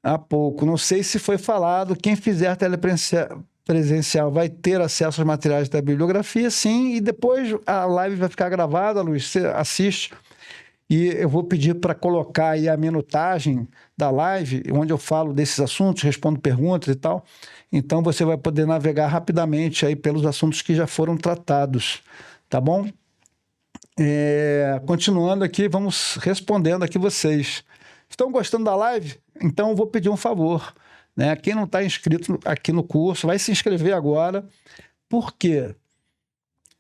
há pouco. Não sei se foi falado, quem fizer telepresencial vai ter acesso aos materiais da bibliografia, sim, e depois a live vai ficar gravada, Luiz, você assiste, e eu vou pedir para colocar aí a minutagem da live, onde eu falo desses assuntos, respondo perguntas e tal, então você vai poder navegar rapidamente aí pelos assuntos que já foram tratados, tá bom? Continuando aqui, vamos respondendo aqui vocês. Estão gostando da live? Então eu vou pedir um favor, né? Quem não está inscrito aqui no curso, vai se inscrever agora. Por quê?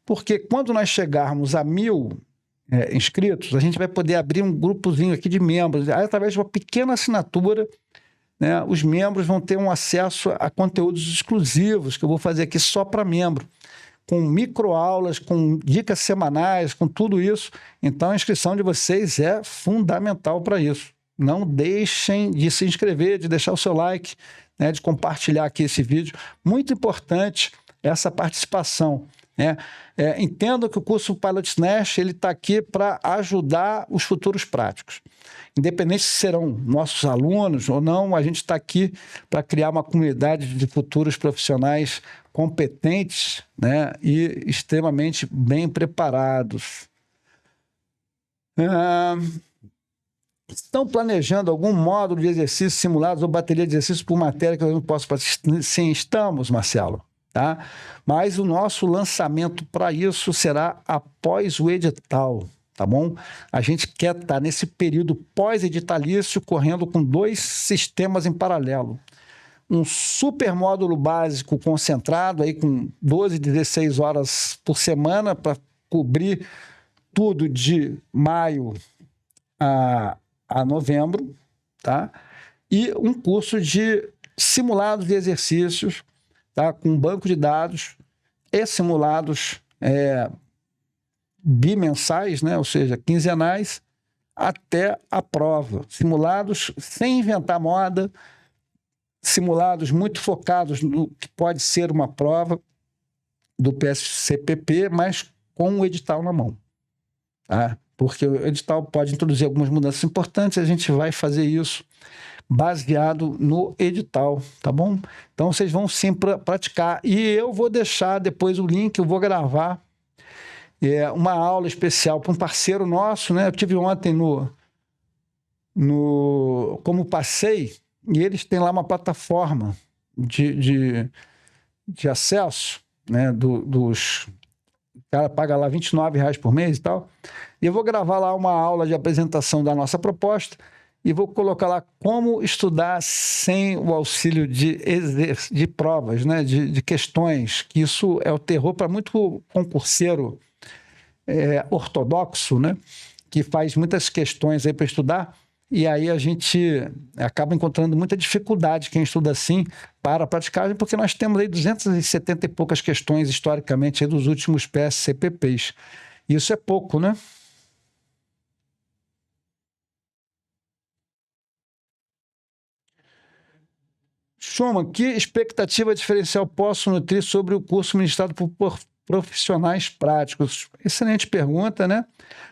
Porque quando nós chegarmos a 1000 inscritos, a gente vai poder abrir um grupozinho aqui de membros. Aí, através de uma pequena assinatura, né, os membros vão ter um acesso a conteúdos exclusivos que eu vou fazer aqui só para membro, com microaulas, com dicas semanais, com tudo isso. Então, a inscrição de vocês é fundamental para isso. Não deixem de se inscrever, de deixar o seu like, né, de compartilhar aqui esse vídeo. Muito importante essa participação, né? Entendo que o curso Pilot Snatch ele está aqui para ajudar os futuros práticos. Independente se serão nossos alunos ou não, a gente está aqui para criar uma comunidade de futuros profissionais competentes, né, e extremamente bem preparados. Estão planejando algum módulo de exercícios simulados ou bateria de exercícios por matéria que eu não posso participar? Sim, estamos, Marcelo. Tá? Mas o nosso lançamento para isso será após o edital, tá bom? A gente quer estar nesse período pós-editalício correndo com 2 sistemas em paralelo. Um super módulo básico concentrado aí com 12, 16 horas por semana para cobrir tudo de maio a novembro, tá? E um curso de simulados de exercícios, tá? Com banco de dados e simulados bimensais, né? Ou seja, quinzenais, até a prova. Simulados sem inventar moda, simulados muito focados no que pode ser uma prova do PSCPP, mas com o edital na mão, tá? Porque o edital pode introduzir algumas mudanças importantes, a gente vai fazer isso baseado no edital, tá bom? Então, vocês vão sim praticar. E eu vou deixar depois o link, eu vou gravar uma aula especial para um parceiro nosso, né? Eu tive ontem como passei, e eles têm lá uma plataforma de acesso, né? O cara paga lá R$29 por mês e tal. E eu vou gravar lá uma aula de apresentação da nossa proposta e vou colocar lá como estudar sem o auxílio de provas, né? de questões, que isso é o terror para muito concurseiro ortodoxo, né? Que faz muitas questões aí para estudar, e aí a gente acaba encontrando muita dificuldade, quem estuda assim, para a praticagem, porque nós temos aí 270 e poucas questões, historicamente, aí dos últimos PSCPPs. Isso é pouco, né? Schumann, que expectativa diferencial posso nutrir sobre o curso ministrado por profissionais práticos? Excelente pergunta, né?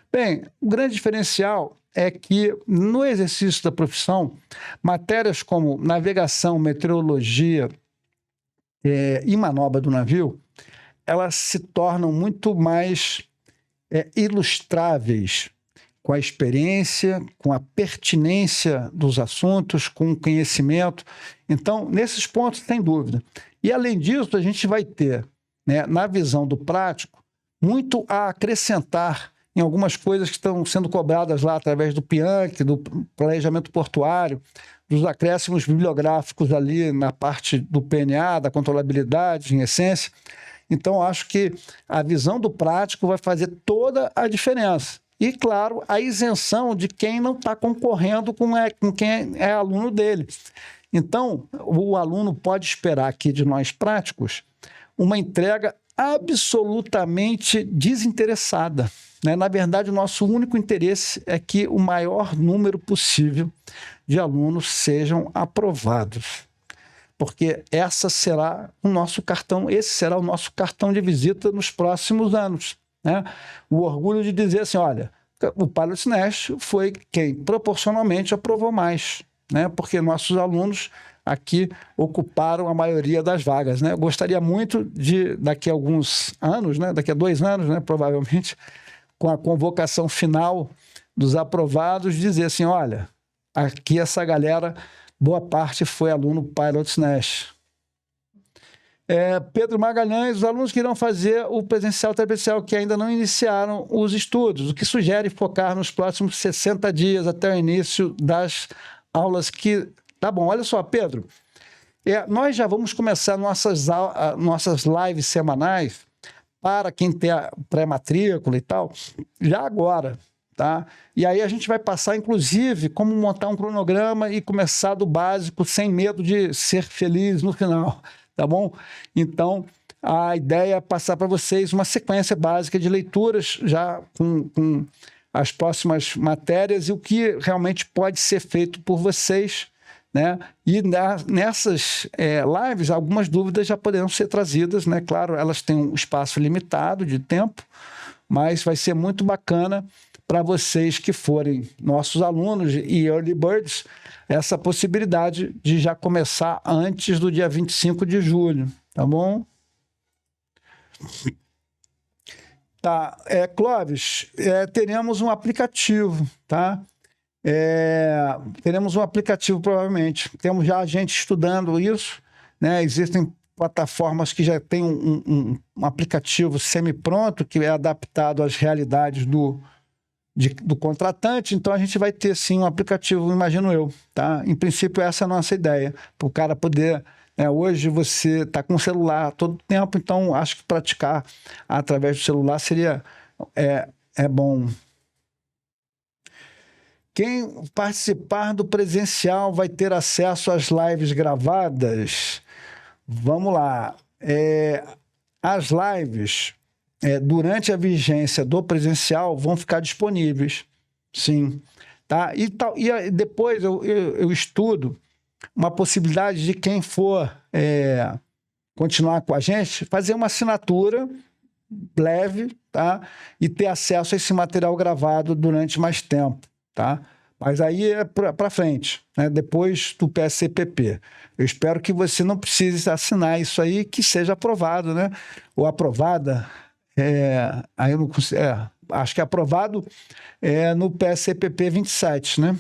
Bem, o grande diferencial é que, no exercício da profissão, matérias como navegação, meteorologia e manobra do navio, elas se tornam muito mais ilustráveis com a experiência, com a pertinência dos assuntos, com o conhecimento. Então, nesses pontos, sem dúvida. E, além disso, a gente vai ter, né, na visão do prático, muito a acrescentar em algumas coisas que estão sendo cobradas lá através do PIANC, do planejamento portuário, dos acréscimos bibliográficos ali na parte do PNA, da controlabilidade, em essência. Então, acho que a visão do prático vai fazer toda a diferença. E, claro, a isenção de quem não está concorrendo com quem é aluno dele. Então, o aluno pode esperar aqui de nós práticos uma entrega absolutamente desinteressada, né? Na verdade, o nosso único interesse é que o maior número possível de alunos sejam aprovados, porque esse será o nosso cartão de visita nos próximos anos, né? O orgulho de dizer assim, olha, o Pilot Nest foi quem proporcionalmente aprovou mais, né? Porque nossos alunos aqui ocuparam a maioria das vagas, né? Eu gostaria muito de, daqui a alguns anos, né? Daqui a 2 anos, né? Provavelmente, com a convocação final dos aprovados, dizer assim, olha, aqui essa galera, boa parte foi aluno Pilot Nest. Pedro Magalhães, os alunos que irão fazer o presencial presencial que ainda não iniciaram os estudos, o que sugere focar nos próximos 60 dias até o início das aulas que... Tá bom, olha só, Pedro, nós já vamos começar nossas lives semanais para quem tem a pré-matrícula e tal, já agora, tá? E aí a gente vai passar, inclusive, como montar um cronograma e começar do básico sem medo de ser feliz no final, tá bom? Então, a ideia é passar para vocês uma sequência básica de leituras já com as próximas matérias e o que realmente pode ser feito por vocês, né? E nessas lives, algumas dúvidas já poderão ser trazidas, né? Claro, elas têm um espaço limitado de tempo, mas vai ser muito bacana para vocês que forem nossos alunos e early birds, essa possibilidade de já começar antes do dia 25 de julho, tá bom? Tá, Clóvis, teremos um aplicativo, tá? Teremos um aplicativo, provavelmente. Temos já gente estudando isso, né? Existem plataformas que já têm um aplicativo semi-pronto, que é adaptado às realidades do contratante, então a gente vai ter sim um aplicativo, imagino eu, tá? Em princípio, essa é a nossa ideia, para o cara poder... hoje você está com o celular todo o tempo, então acho que praticar através do celular seria bom. Quem participar do presencial vai ter acesso às lives gravadas? Vamos lá. As lives, durante a vigência do presencial, vão ficar disponíveis, sim. Tá? E depois eu estudo uma possibilidade de quem for continuar com a gente, fazer uma assinatura leve, tá? E ter acesso a esse material gravado durante mais tempo. Tá? Mas aí é para frente, né? Depois do PSCPP. Eu espero que você não precise assinar isso aí, que seja aprovado, né? Ou aprovada, aí eu não consigo, acho que é aprovado no PSCPP 27, né?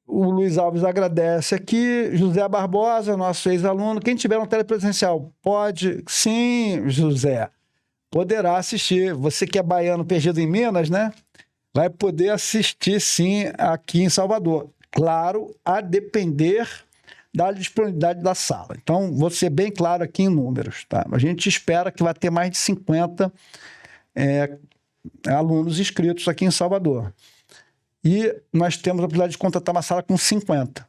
O Luiz Alves agradece aqui. José Barbosa, nosso ex-aluno. Quem tiver um telepresencial, pode? Sim, José. Poderá assistir. Você que é baiano perdido em Minas, né? Vai poder assistir, sim, aqui em Salvador. Claro, a depender da disponibilidade da sala. Então, vou ser bem claro aqui em números, tá? A gente espera que vai ter mais de 50 alunos inscritos aqui em Salvador. E nós temos a possibilidade de contratar uma sala com 50.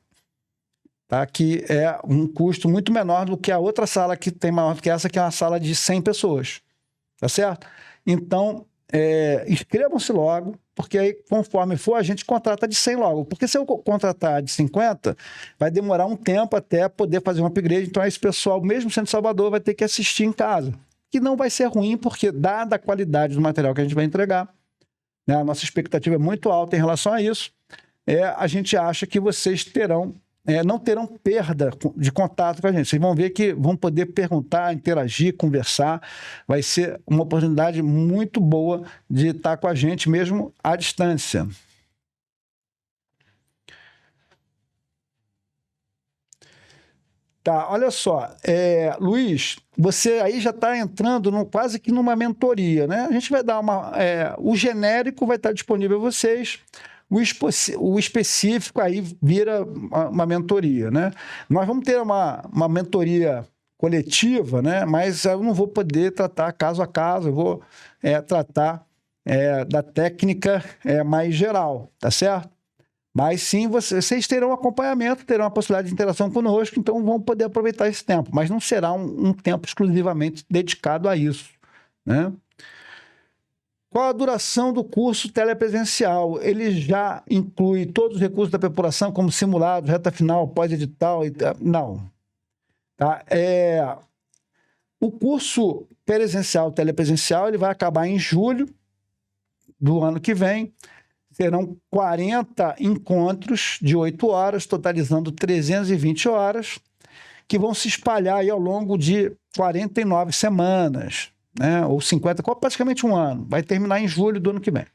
Tá? Que é um custo muito menor do que a outra sala que tem maior do que essa, que é uma sala de 100 pessoas. Tá certo? Então, inscrevam-se logo, porque aí, conforme for, a gente contrata de 100 logo. Porque se eu contratar de 50, vai demorar um tempo até poder fazer um upgrade. Então, esse pessoal, mesmo sendo de Salvador, vai ter que assistir em casa. Que não vai ser ruim, porque dada a qualidade do material que a gente vai entregar, né, a nossa expectativa é muito alta em relação a isso, a gente acha que vocês terão não terão perda de contato com a gente. Vocês vão ver que vão poder perguntar, interagir, conversar. Vai ser uma oportunidade muito boa de estar com a gente mesmo à distância. Tá, olha só, Luiz, você aí já está entrando quase que numa mentoria, né? A gente vai dar o genérico vai estar disponível a vocês, o específico aí vira uma mentoria, né? Nós vamos ter uma mentoria coletiva, né? Mas eu não vou poder tratar caso a caso, eu vou tratar da técnica mais geral, tá certo? Mas sim, vocês terão acompanhamento, terão a possibilidade de interação conosco, então vão poder aproveitar esse tempo, mas não será um tempo exclusivamente dedicado a isso, né? Qual a duração do curso telepresencial? Ele já inclui todos os recursos da preparação, como simulados, reta final, pós-edital? Não. Tá? O curso presencial, telepresencial, ele vai acabar em julho do ano que vem. Serão 40 encontros de 8 horas, totalizando 320 horas, que vão se espalhar aí ao longo de 49 semanas, né? Ou 50, praticamente um ano. Vai terminar em julho do ano que vem.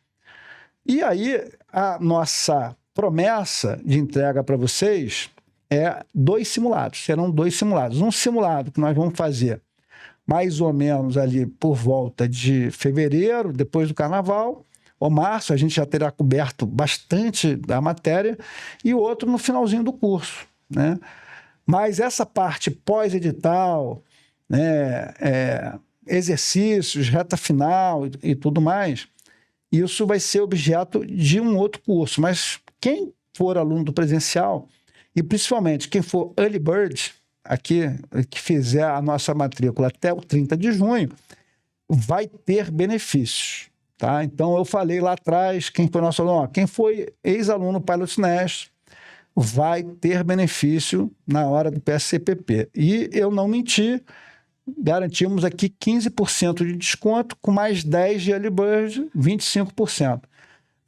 E aí, a nossa promessa de entrega para vocês é 2 simulados. Serão 2 simulados. Um simulado que nós vamos fazer mais ou menos ali por volta de fevereiro, depois do carnaval, ou março, a gente já terá coberto bastante da matéria, e outro no finalzinho do curso, né? Mas essa parte pós-edital, né, exercícios, reta final e tudo mais, isso vai ser objeto de um outro curso. Mas quem for aluno do presencial, e principalmente quem for early bird, aqui, que fizer a nossa matrícula até o 30 de junho, vai ter benefícios. Tá? Então, eu falei lá atrás, quem foi nosso aluno, quem foi ex-aluno Pilot Nest vai ter benefício na hora do PSCPP. E eu não menti, garantimos aqui 15% de desconto, com mais 10% de early bird, 25%.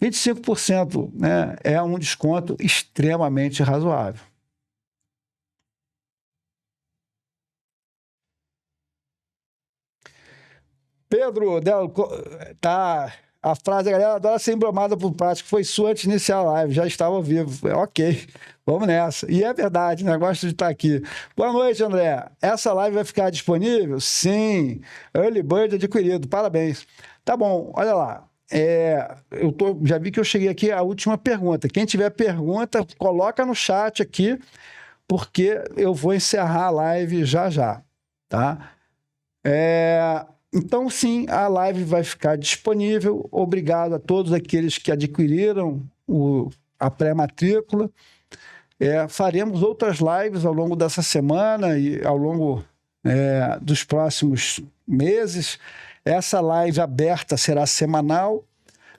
25%, né, é um desconto extremamente razoável. Pedro, tá. A frase, a galera adora ser embromada por prática. Foi sua antes de iniciar a live, já estava ao vivo. Ok, vamos nessa. E é verdade, né? Gosto de estar aqui. Boa noite, André. Essa live vai ficar disponível? Sim. Early Bird adquirido, parabéns. Tá bom, olha lá. Já vi que eu cheguei aqui à última pergunta. Quem tiver pergunta, coloca no chat aqui, porque eu vou encerrar a live já já, tá? Então, sim, a live vai ficar disponível. Obrigado a todos aqueles que adquiriram a pré-matrícula. Faremos outras lives ao longo dessa semana e ao longo dos próximos meses. Essa live aberta será semanal.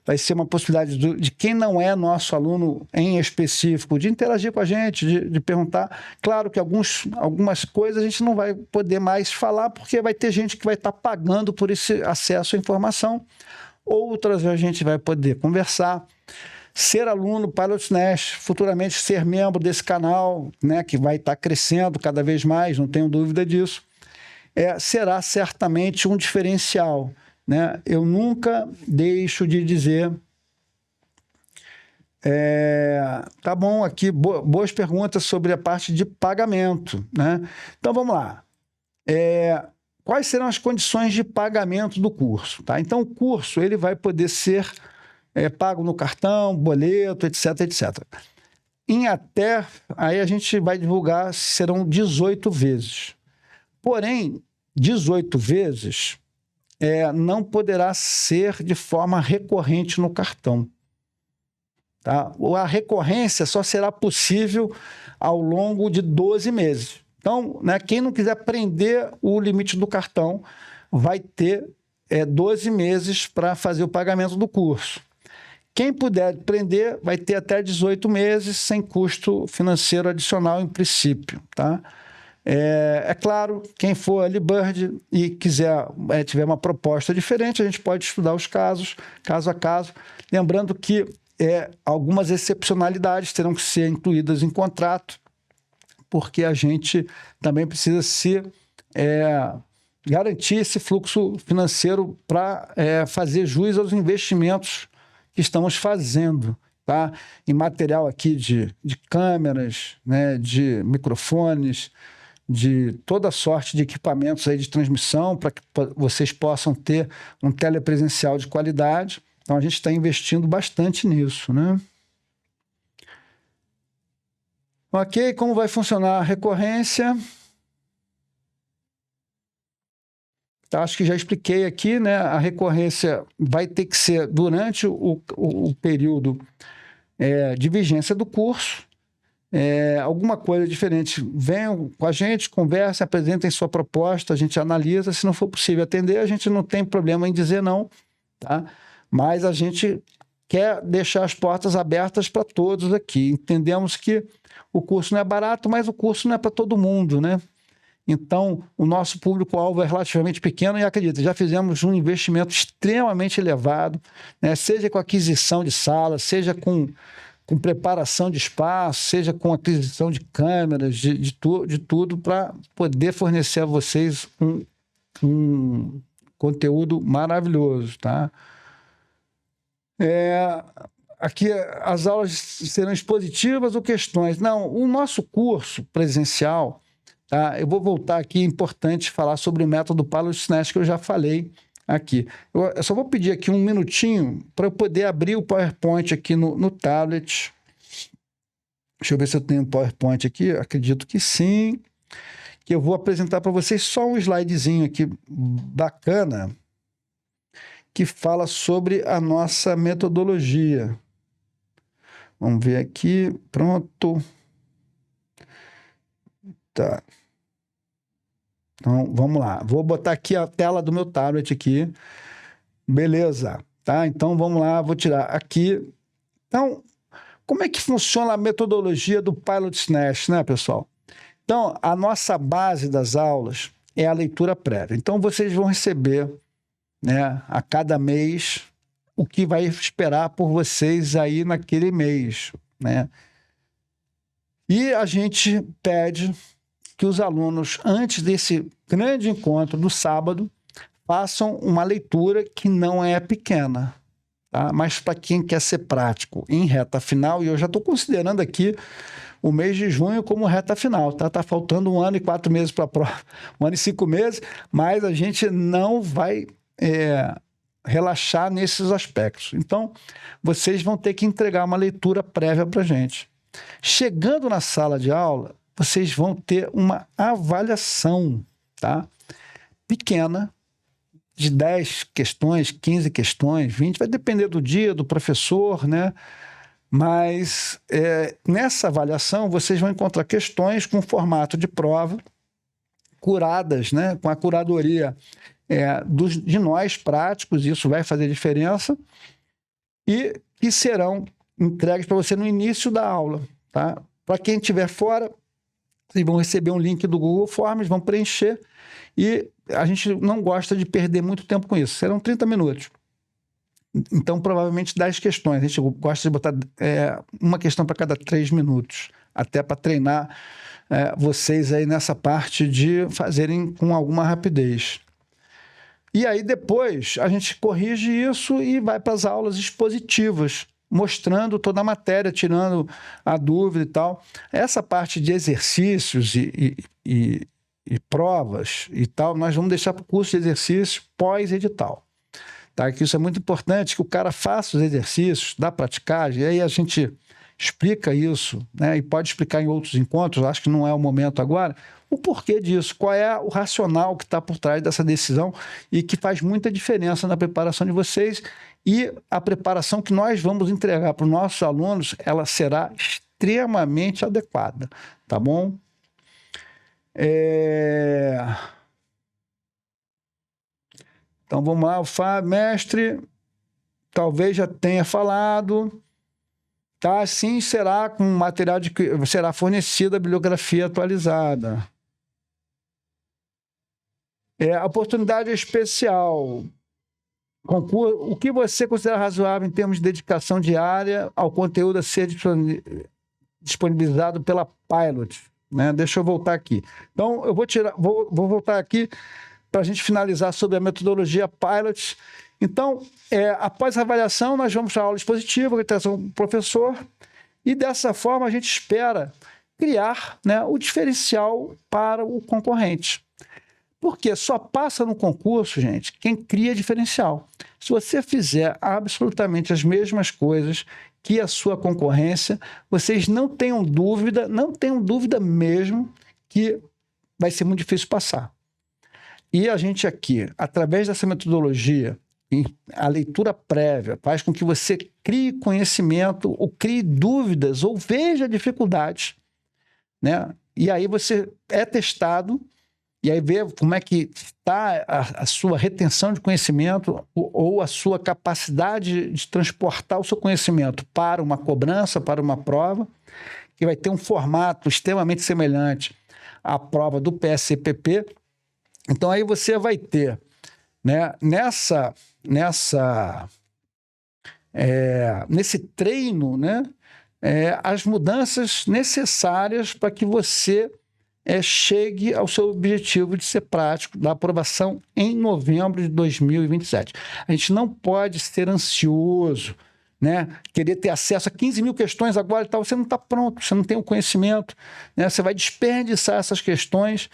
Vai ser uma possibilidade de quem não é nosso aluno em específico, de interagir com a gente, de perguntar. Claro que algumas coisas a gente não vai poder mais falar, porque vai ter gente que vai estar pagando por esse acesso à informação. Outras a gente vai poder conversar. Ser aluno Pilot Nest, futuramente ser membro desse canal, né, que vai estar crescendo cada vez mais, não tenho dúvida disso, será certamente um diferencial. Né? Eu nunca deixo de dizer. Tá bom, aqui boas perguntas sobre a parte de pagamento. Né? Então vamos lá. Quais serão as condições de pagamento do curso? Tá? Então o curso ele vai poder ser pago no cartão, boleto, etc, etc. Aí a gente vai divulgar, serão 18 vezes. Porém, 18 vezes não poderá ser de forma recorrente no cartão. Tá? A recorrência só será possível ao longo de 12 meses. Então, né, quem não quiser prender o limite do cartão vai ter 12 meses para fazer o pagamento do curso. Quem puder prender vai ter até 18 meses sem custo financeiro adicional em princípio. Tá? Claro, quem for early bird e tiver uma proposta diferente, a gente pode estudar os casos, caso a caso. Lembrando que algumas excepcionalidades terão que ser incluídas em contrato, porque a gente também precisa garantir esse fluxo financeiro para fazer jus aos investimentos que estamos fazendo, tá? Em material aqui de câmeras, né, de microfones, de toda sorte de equipamentos aí de transmissão para que vocês possam ter um telepresencial de qualidade. Então, a gente está investindo bastante nisso, né? Ok, como vai funcionar a recorrência? Tá, acho que já expliquei aqui, né? A recorrência vai ter que ser durante o período de vigência do curso. Alguma coisa diferente, venham com a gente, conversem, apresentem sua proposta, a gente analisa. Se não for possível atender, a gente não tem problema em dizer não, tá? Mas a gente quer deixar as portas abertas para todos aqui. Entendemos que o curso não é barato, mas o curso não é para todo mundo, né? Então, o nosso público-alvo é relativamente pequeno e, acredita, já fizemos um investimento extremamente elevado, né? Seja com aquisição de salas, seja com preparação de espaço, seja com aquisição de câmeras, de tudo, para poder fornecer a vocês um conteúdo maravilhoso, tá? Aqui as aulas serão expositivas ou questões? Não, o nosso curso presencial, tá? Eu vou voltar aqui, é importante falar sobre o método Pilot que eu já falei aqui. Eu só vou pedir aqui um minutinho para eu poder abrir o PowerPoint aqui no tablet. Deixa eu ver se eu tenho um PowerPoint aqui. Acredito que sim. Que eu vou apresentar para vocês só um slidezinho aqui bacana que fala sobre a nossa metodologia. Vamos ver aqui. Pronto. Tá. Então, vamos lá. Vou botar aqui a tela do meu tablet aqui. Beleza. Tá? Então, vamos lá. Vou tirar aqui. Então, como é que funciona a metodologia do Pilot Snatch, né, pessoal? Então, a nossa base das aulas é a leitura prévia. Então, vocês vão receber, né, a cada mês o que vai esperar por vocês aí naquele mês, né? E a gente pede que os alunos, antes desse grande encontro do sábado, façam uma leitura que não é pequena, tá? Mas para quem quer ser prático em reta final, e eu já estou considerando aqui o mês de junho como reta final, tá? Tá faltando 1 ano e 4 meses para a prova, 1 ano e 5 meses, mas a gente não vai relaxar nesses aspectos. Então, vocês vão ter que entregar uma leitura prévia para a gente. Chegando na sala de aula, vocês vão ter uma avaliação, tá? Pequena, de 10 questões, 15 questões, 20, vai depender do dia, do professor, né? Mas nessa avaliação vocês vão encontrar questões com formato de prova, curadas, né? Com a curadoria de nós práticos, isso vai fazer diferença, e que serão entregues para você no início da aula, tá? Para quem estiver fora, vocês vão receber um link do Google Forms, vão preencher, e a gente não gosta de perder muito tempo com isso. Serão 30 minutos. Então, provavelmente 10 questões. A gente gosta de botar uma questão para cada 3 minutos, até para treinar vocês aí nessa parte de fazerem com alguma rapidez. E aí depois a gente corrige isso e vai para as aulas expositivas, mostrando toda a matéria, tirando a dúvida e tal. Essa parte de exercícios e provas e tal, nós vamos deixar para o curso de exercícios pós-edital. Tá? Que isso é muito importante, que o cara faça os exercícios da praticagem, e aí a gente explica isso, né? E pode explicar em outros encontros, acho que não é o momento agora, o porquê disso, qual é o racional que está por trás dessa decisão e que faz muita diferença na preparação de vocês, e a preparação que nós vamos entregar para os nossos alunos, ela será extremamente adequada, tá bom? Então vamos lá, o Fábio, mestre, talvez já tenha falado, tá? Sim, será com material será fornecida a bibliografia atualizada. A oportunidade especial. O que você considera razoável em termos de dedicação diária ao conteúdo a ser disponibilizado pela Pilot? né? Deixa eu voltar aqui. Então, eu vou voltar aqui para a gente finalizar sobre a metodologia Pilot. Então, após a avaliação, nós vamos para a aula expositiva, orientação do professor, e dessa forma a gente espera criar, né, o diferencial para o concorrente. Porque só passa no concurso, gente, quem cria diferencial. Se você fizer absolutamente as mesmas coisas que a sua concorrência, vocês não tenham dúvida mesmo que vai ser muito difícil passar. E a gente aqui, através dessa metodologia, a leitura prévia faz com que você crie conhecimento, ou crie dúvidas, ou veja dificuldades, né? E aí você é testado, e aí vê como é que está a sua retenção de conhecimento ou a sua capacidade de transportar o seu conhecimento para uma cobrança, para uma prova, que vai ter um formato extremamente semelhante à prova do PSCPP. Então aí você vai ter, né, nesse treino, né, as mudanças necessárias para que você chegue ao seu objetivo de ser prático, da aprovação em novembro de 2027. A gente não pode ser ansioso, né? Querer ter acesso a 15 mil questões agora e tal, você não está pronto, você não tem o conhecimento, né? Você vai desperdiçar essas questões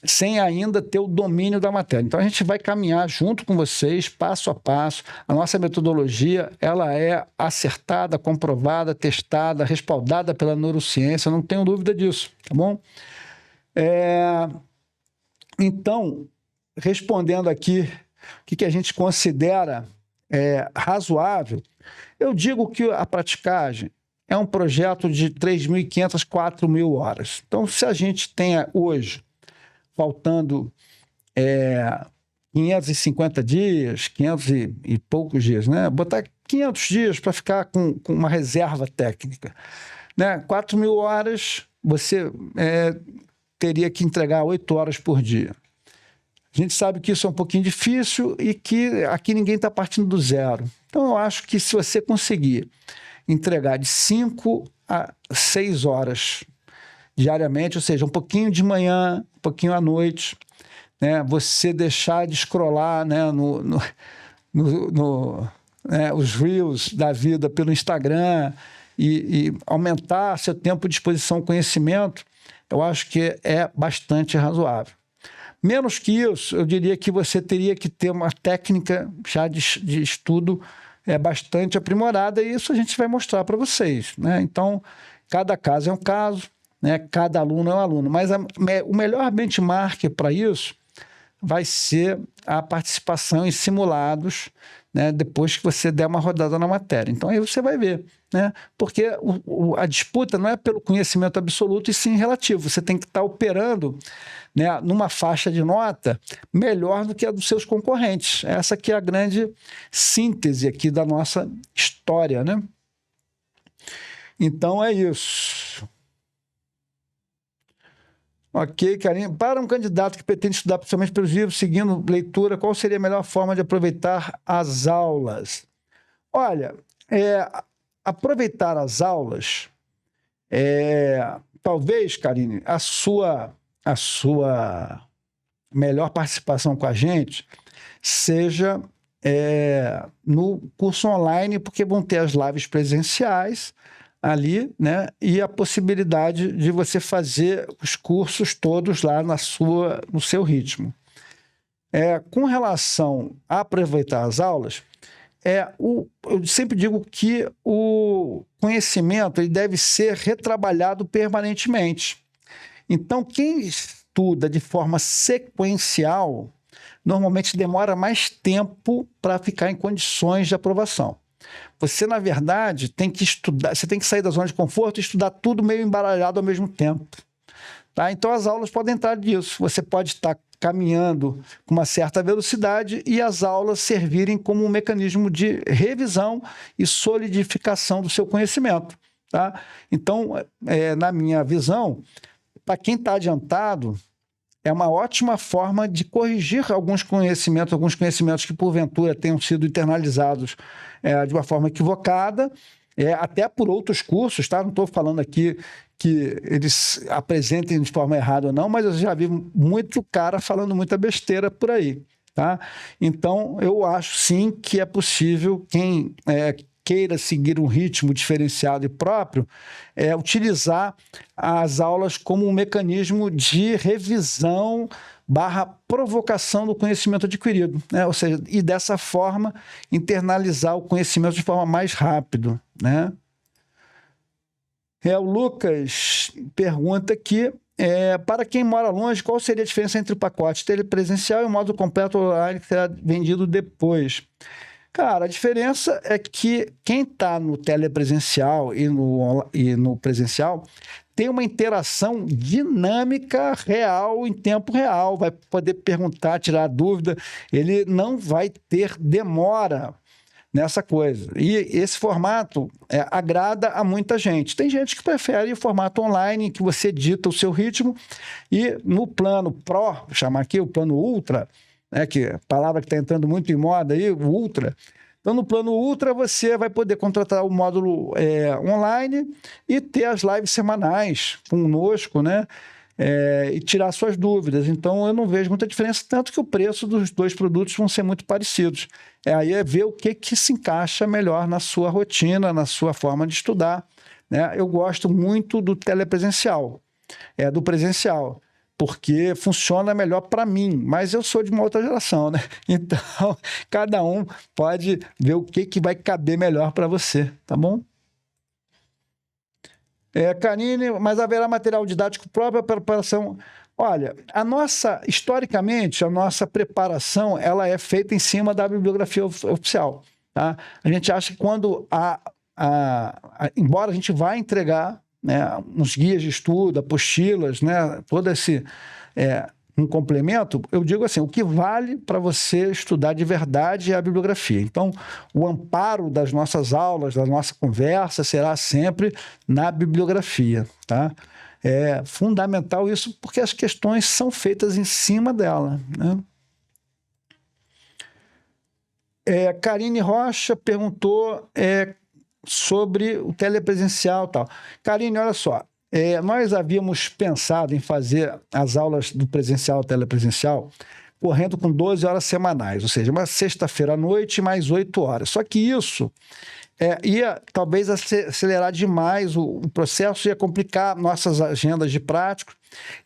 sem ainda ter o domínio da matéria. Então, a gente vai caminhar junto com vocês, passo a passo. A nossa metodologia, ela é acertada, comprovada, testada, respaldada pela neurociência, não tenho dúvida disso, tá bom? Então, respondendo aqui, o que a gente considera razoável, eu digo que a praticagem é um projeto de 3.500, 4.000 horas. Então, se a gente tenha hoje faltando 550 dias, 500 e poucos dias, né? Botar 500 dias para ficar com uma reserva técnica, né? 4.000 horas, você teria que entregar 8 horas por dia. A gente sabe que isso é um pouquinho difícil e que aqui ninguém está partindo do zero. Então, eu acho que se você conseguir entregar de 5 a 6 horas diariamente, ou seja, um pouquinho de manhã, um pouquinho à noite, né? Você deixar de scrollar, né, os reels da vida pelo Instagram e aumentar seu tempo de exposição ao conhecimento, eu acho que é bastante razoável. Menos que isso, eu diria que você teria que ter uma técnica já de estudo bastante aprimorada, e isso a gente vai mostrar para vocês, né? Então, cada caso é um caso, né? Cada aluno é um aluno, mas o melhor benchmark para isso vai ser a participação em simulados, né? Depois que você der uma rodada na matéria. Então aí você vai ver, né? Porque a disputa não é pelo conhecimento absoluto e sim relativo. Você tem que estar operando, né, numa faixa de nota melhor do que a dos seus concorrentes. Essa que é a grande síntese aqui da nossa história, né? Então é isso. Ok, Karine. Para um candidato que pretende estudar principalmente pelos livros, seguindo leitura, qual seria a melhor forma de aproveitar as aulas? Olha, aproveitar as aulas, talvez, Karine, a sua melhor participação com a gente seja no curso online, porque vão ter as lives presenciais ali, né? E a possibilidade de você fazer os cursos todos lá no seu ritmo. Com relação a aproveitar as aulas, eu sempre digo que o conhecimento ele deve ser retrabalhado permanentemente. Então, quem estuda de forma sequencial, normalmente demora mais tempo para ficar em condições de aprovação. Você, na verdade, tem que estudar, você tem que sair da zona de conforto e estudar tudo meio embaralhado ao mesmo tempo. Tá? Então, as aulas podem entrar nisso. Você pode estar caminhando com uma certa velocidade e as aulas servirem como um mecanismo de revisão e solidificação do seu conhecimento. Tá? Então, na minha visão, para quem está adiantado, é uma ótima forma de corrigir alguns conhecimentos que porventura tenham sido internalizados de uma forma equivocada, até por outros cursos, tá? Não estou falando aqui que eles apresentem de forma errada ou não, mas eu já vi muito cara falando muita besteira por aí, tá? Então, eu acho sim que é possível quem queira seguir um ritmo diferenciado e próprio, utilizar as aulas como um mecanismo de revisão / provocação do conhecimento adquirido, né? Ou seja, e dessa forma internalizar o conhecimento de forma mais rápido, né? O Lucas pergunta aqui, para quem mora longe, qual seria a diferença entre o pacote telepresencial e o módulo completo online que será vendido depois? Cara, a diferença é que quem está no telepresencial e no presencial tem uma interação dinâmica real, em tempo real, vai poder perguntar, tirar dúvida, ele não vai ter demora nessa coisa. E esse formato agrada a muita gente. Tem gente que prefere o formato online, que você dita o seu ritmo, e no plano Pro, vou chamar aqui o plano Ultra, que é a palavra que está entrando muito em moda aí, o Ultra. Então, no plano Ultra, você vai poder contratar o módulo online e ter as lives semanais conosco, né? E tirar suas dúvidas. Então, eu não vejo muita diferença, tanto que o preço dos dois produtos vão ser muito parecidos. Aí é ver o que se encaixa melhor na sua rotina, na sua forma de estudar, né? Eu gosto muito do telepresencial, do presencial, porque funciona melhor para mim, mas eu sou de uma outra geração, né? Então, cada um pode ver o que vai caber melhor para você, tá bom? Karine, mas haverá material didático próprio para preparação? Olha, historicamente, a nossa preparação ela é feita em cima da bibliografia oficial, tá? A gente acha que quando embora a gente vá entregar, né, uns guias de estudo, apostilas, né, todo esse um complemento, eu digo assim, o que vale para você estudar de verdade é a bibliografia. Então, o amparo das nossas aulas, da nossa conversa, será sempre na bibliografia, tá? É fundamental isso, porque as questões são feitas em cima dela, né? Karine Rocha perguntou sobre o telepresencial e tal. Karine, olha só, nós havíamos pensado em fazer as aulas do presencial ao telepresencial correndo com 12 horas semanais, ou seja, uma sexta-feira à noite mais 8 horas. Só que isso ia talvez acelerar demais o processo, ia complicar nossas agendas de práticos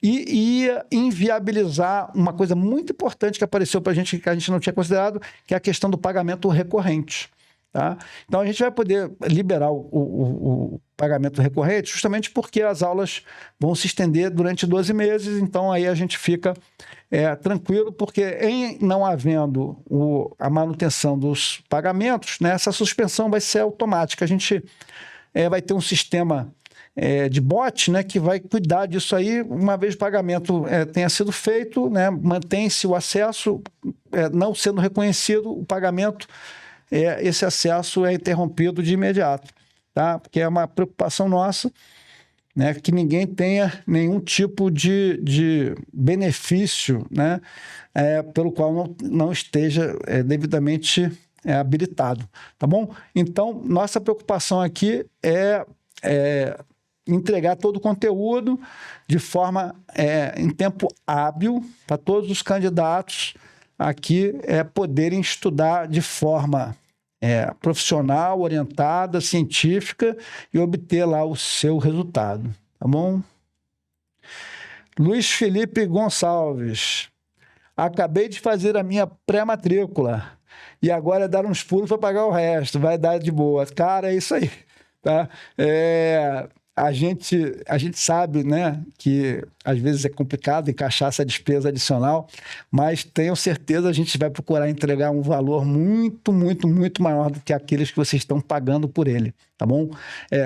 e ia inviabilizar uma coisa muito importante que apareceu para a gente, que a gente não tinha considerado, que é a questão do pagamento recorrente. Tá? Então, a gente vai poder liberar o pagamento recorrente justamente porque as aulas vão se estender durante 12 meses, então aí a gente fica tranquilo, porque em não havendo a manutenção dos pagamentos, né, essa suspensão vai ser automática. A gente vai ter um sistema de bot, né, que vai cuidar disso aí, uma vez o pagamento tenha sido feito, né, mantém-se o acesso, não sendo reconhecido o pagamento, esse acesso é interrompido de imediato, tá? Porque é uma preocupação nossa, né, que ninguém tenha nenhum tipo de benefício, né, pelo qual não esteja devidamente habilitado, tá bom? Então, nossa preocupação aqui é entregar todo o conteúdo de forma em tempo hábil para todos os candidatos aqui poderem estudar de forma profissional, orientada, científica e obter lá o seu resultado, tá bom? Luiz Felipe Gonçalves. Acabei de fazer a minha pré-matrícula e agora é dar uns pulos para pagar o resto, vai dar de boa. Cara, é isso aí, tá? A gente sabe, né, que às vezes é complicado encaixar essa despesa adicional, mas tenho certeza a gente vai procurar entregar um valor muito, muito, muito maior do que aqueles que vocês estão pagando por ele, tá bom?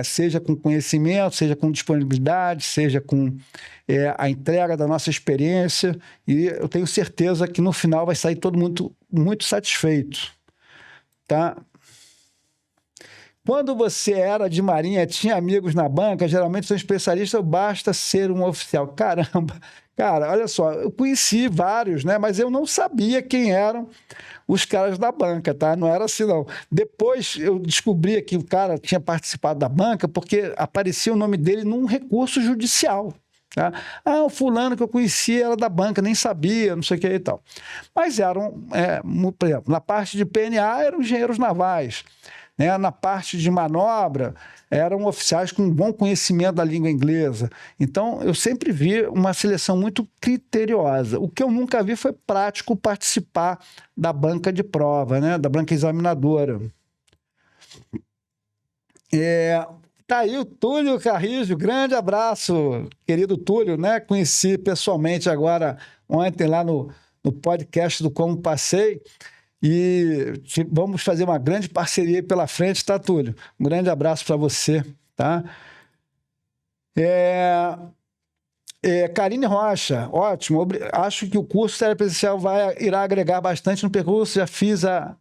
Seja com conhecimento, seja com disponibilidade, seja com a entrega da nossa experiência, e eu tenho certeza que no final vai sair todo mundo muito satisfeito, tá? Quando você era de marinha, tinha amigos na banca, geralmente são especialistas, basta ser um oficial. Caramba, Cara, olha só, eu conheci vários, né? Mas eu não sabia quem eram os caras da banca, tá? Não era assim, não. Depois eu descobri que o cara tinha participado da banca porque aparecia o nome dele num recurso judicial. Tá? Ah, o fulano que eu conhecia era da banca, nem sabia, não sei o que e tal. Mas eram, por exemplo, na parte de PNA eram engenheiros navais, né? Na parte de manobra eram oficiais com bom conhecimento da língua inglesa. Então, eu sempre vi uma seleção muito criteriosa. O que eu nunca vi foi prático participar da banca de prova, né? Da banca examinadora. Tá aí o Túlio Carrijo, grande abraço, querido Túlio, né? Conheci pessoalmente agora, ontem, lá no podcast do Como Passei, e vamos fazer uma grande parceria aí pela frente, tá, Túlio? Um grande abraço para você, tá? Karine Rocha, ótimo. Acho que o curso telepresencial irá agregar bastante no percurso. Já fiz a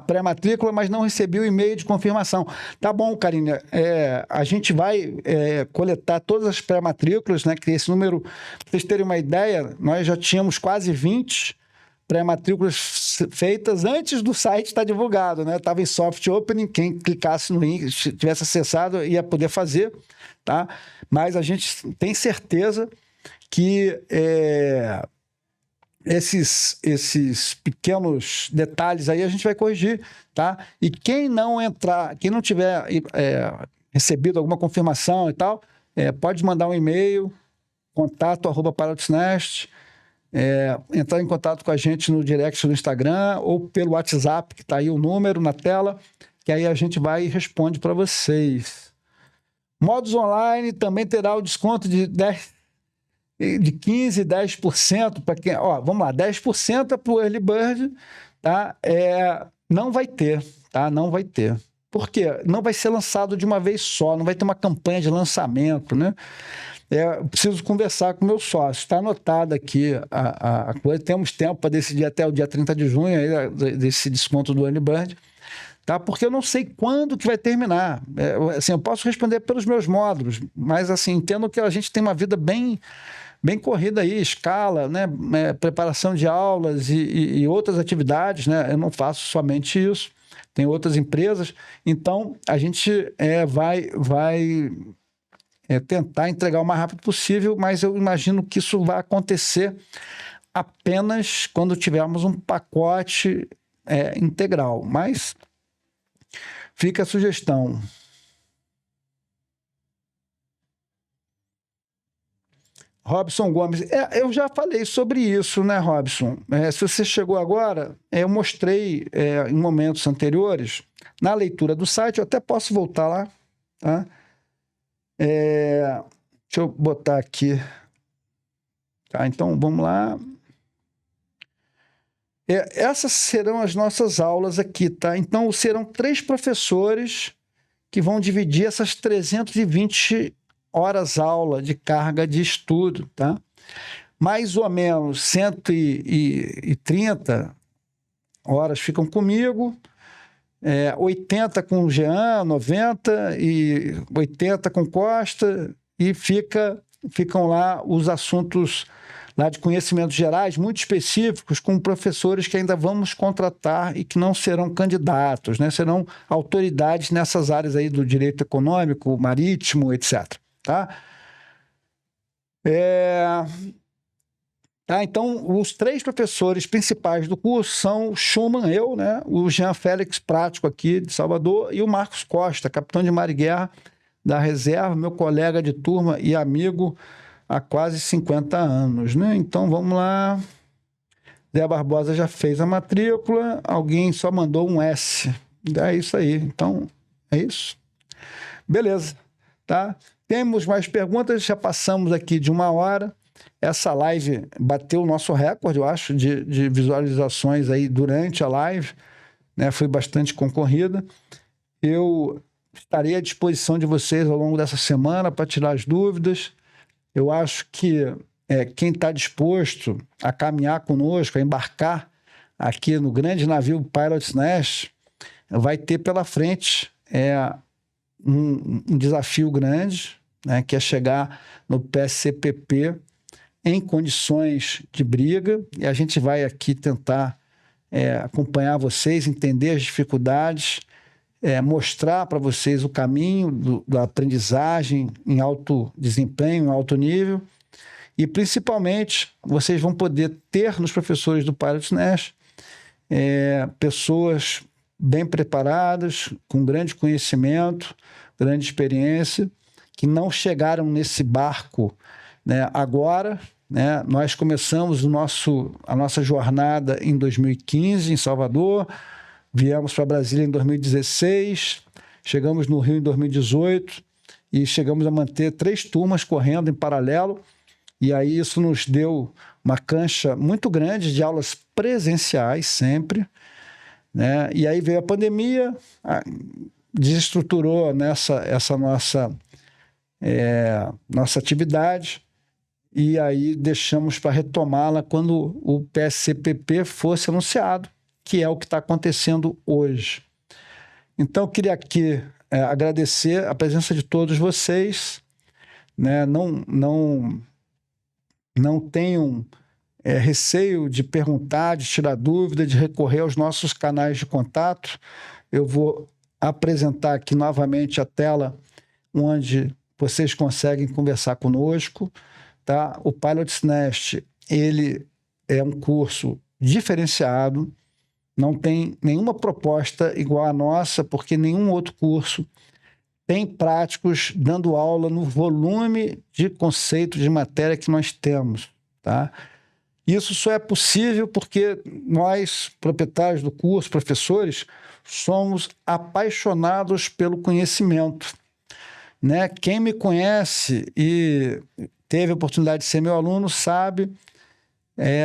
pré-matrícula, mas não recebi o e-mail de confirmação. Tá bom, Karine. A gente vai coletar todas as pré-matrículas, né? Que esse número, para vocês terem uma ideia, nós já tínhamos quase 20 pré-matrículas feitas antes do site estar divulgado, né? Estava em soft opening, quem clicasse no link, tivesse acessado, ia poder fazer, tá? Mas a gente tem certeza que esses pequenos detalhes aí a gente vai corrigir, tá? E quem não entrar, quem não tiver recebido alguma confirmação e tal, pode mandar um e-mail, contato@Paradoxnest, entrar em contato com a gente no direct do Instagram ou pelo WhatsApp, que está aí o número na tela, que aí a gente vai e responde para vocês. Modos online também terá o desconto de 15% e 10% para quem... vamos lá, 10% é para o Early Bird, tá? Não vai ter, tá? Não vai ter. Por quê? Não vai ser lançado de uma vez só, não vai ter uma campanha de lançamento, né? Preciso conversar com o meu sócio. Está anotado aqui a coisa. Temos tempo para decidir até o dia 30 de junho aí, desse desconto do Early Bird, tá? Porque eu não sei quando que vai terminar. Assim, eu posso responder pelos meus módulos, mas assim, entendo que a gente tem uma vida bem corrida aí, escala, né? Preparação de aulas e outras atividades, né? Eu não faço somente isso, tem outras empresas. Então, a gente vai tentar entregar o mais rápido possível, mas eu imagino que isso vai acontecer apenas quando tivermos um pacote integral. Mas fica a sugestão. Robson Gomes, eu já falei sobre isso, né, Robson? Se você chegou agora, eu mostrei em momentos anteriores, na leitura do site, eu até posso voltar lá, tá? Deixa eu botar aqui. Tá, então, vamos lá. Essas serão as nossas aulas aqui, tá? Então, serão 3 professores que vão dividir essas 320 horas aula de carga de estudo, tá? Mais ou menos 130 horas ficam comigo, 80 com o Jean, 90 e 80 com Costa, e ficam lá os assuntos lá de conhecimentos gerais, muito específicos, com professores que ainda vamos contratar e que não serão candidatos, né? Serão autoridades nessas áreas aí do direito econômico, marítimo, etc. Tá? Então, os 3 professores principais do curso são o Schumann, eu, né? O Jean Félix, prático aqui de Salvador, e o Marcos Costa, capitão de mar e guerra da reserva, meu colega de turma e amigo há quase 50 anos, né? Então, vamos lá. Zé Barbosa já fez a matrícula, alguém só mandou um S. É isso aí. Então, é isso. Beleza, tá? Temos mais perguntas, já passamos aqui de 1 hora. Essa live bateu o nosso recorde, eu acho, de visualizações aí durante a live, né? Foi bastante concorrida. Eu estarei à disposição de vocês ao longo dessa semana para tirar as dúvidas. Eu acho que quem está disposto a caminhar conosco, a embarcar aqui no grande navio Pilot's Nest, vai ter pela frente um desafio grande, né, que é chegar no PSCPP em condições de briga, e a gente vai aqui tentar acompanhar vocês, entender as dificuldades, mostrar para vocês o caminho da aprendizagem em alto desempenho, em alto nível, e principalmente vocês vão poder ter nos professores do Pilot Nest pessoas bem preparadas, com grande conhecimento, grande experiência, que não chegaram nesse barco, né, agora, né? Nós começamos a nossa jornada em 2015, em Salvador, viemos para Brasília em 2016, chegamos no Rio em 2018 e chegamos a manter 3 turmas correndo em paralelo, e aí isso nos deu uma cancha muito grande de aulas presenciais sempre, né? E aí veio a pandemia, desestruturou essa nossa atividade, e aí deixamos para retomá-la quando o PSCPP fosse anunciado, que é o que está acontecendo hoje. Então, eu queria aqui agradecer a presença de todos vocês, né? Não tenham receio de perguntar, de tirar dúvida, de recorrer aos nossos canais de contato. Eu vou apresentar aqui novamente a tela onde vocês conseguem conversar conosco, tá? O Pilot Nest, ele é um curso diferenciado, não tem nenhuma proposta igual à nossa, porque nenhum outro curso tem práticos dando aula no volume de conceito de matéria que nós temos, tá? Isso só é possível porque nós, proprietários do curso, professores, somos apaixonados pelo conhecimento, né? Quem me conhece e teve a oportunidade de ser meu aluno sabe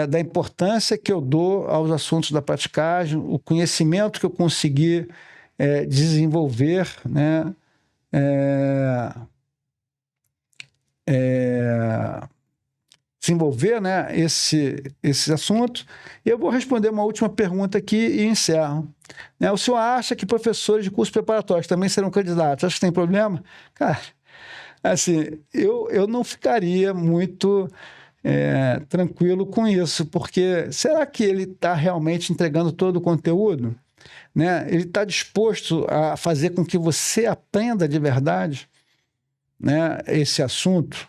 da importância que eu dou aos assuntos da praticagem, o conhecimento que eu consegui desenvolver, né? Desenvolver, né, esse assunto. E eu vou responder uma última pergunta aqui e encerro. Né, o senhor acha que professores de curso preparatório também serão candidatos? Acha que tem problema? Cara, assim, eu não ficaria muito tranquilo com isso, porque será que ele está realmente entregando todo o conteúdo? Né? Ele está disposto a fazer com que você aprenda de verdade, né, esse assunto?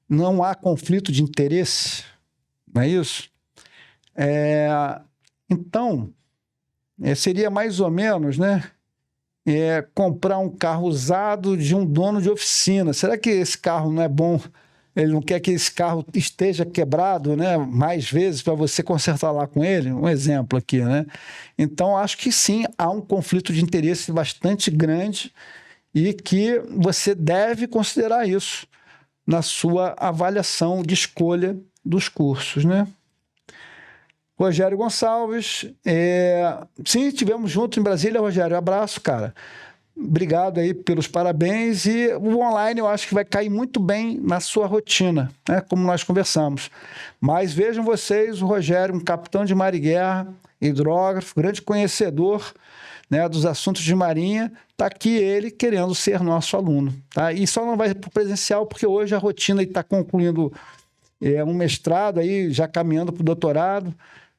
Não há conflito de interesse, não é isso? Então, seria mais ou menos, né, comprar um carro usado de um dono de oficina. Será que esse carro não é bom? Ele não quer que esse carro esteja quebrado, né, mais vezes para você consertar lá com ele? Um exemplo aqui, né? Então, acho que sim, há um conflito de interesse bastante grande e que você deve considerar isso na sua avaliação de escolha dos cursos, né? Rogério Gonçalves, sim, estivemos juntos em Brasília, Rogério, abraço, cara. Obrigado aí pelos parabéns, e o online eu acho que vai cair muito bem na sua rotina, né, como nós conversamos. Mas vejam vocês, o Rogério, um capitão de mar e guerra, hidrógrafo, grande conhecedor, né, dos assuntos de marinha, está aqui ele querendo ser nosso aluno, tá? E só não vai para o presencial porque hoje a rotina está concluindo um mestrado, aí, já caminhando para o doutorado,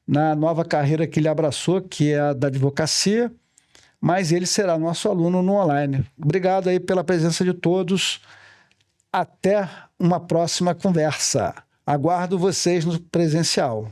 na nova carreira que ele abraçou, que é a da advocacia, mas ele será nosso aluno no online. Obrigado aí pela presença de todos. Até uma próxima conversa. Aguardo vocês no presencial.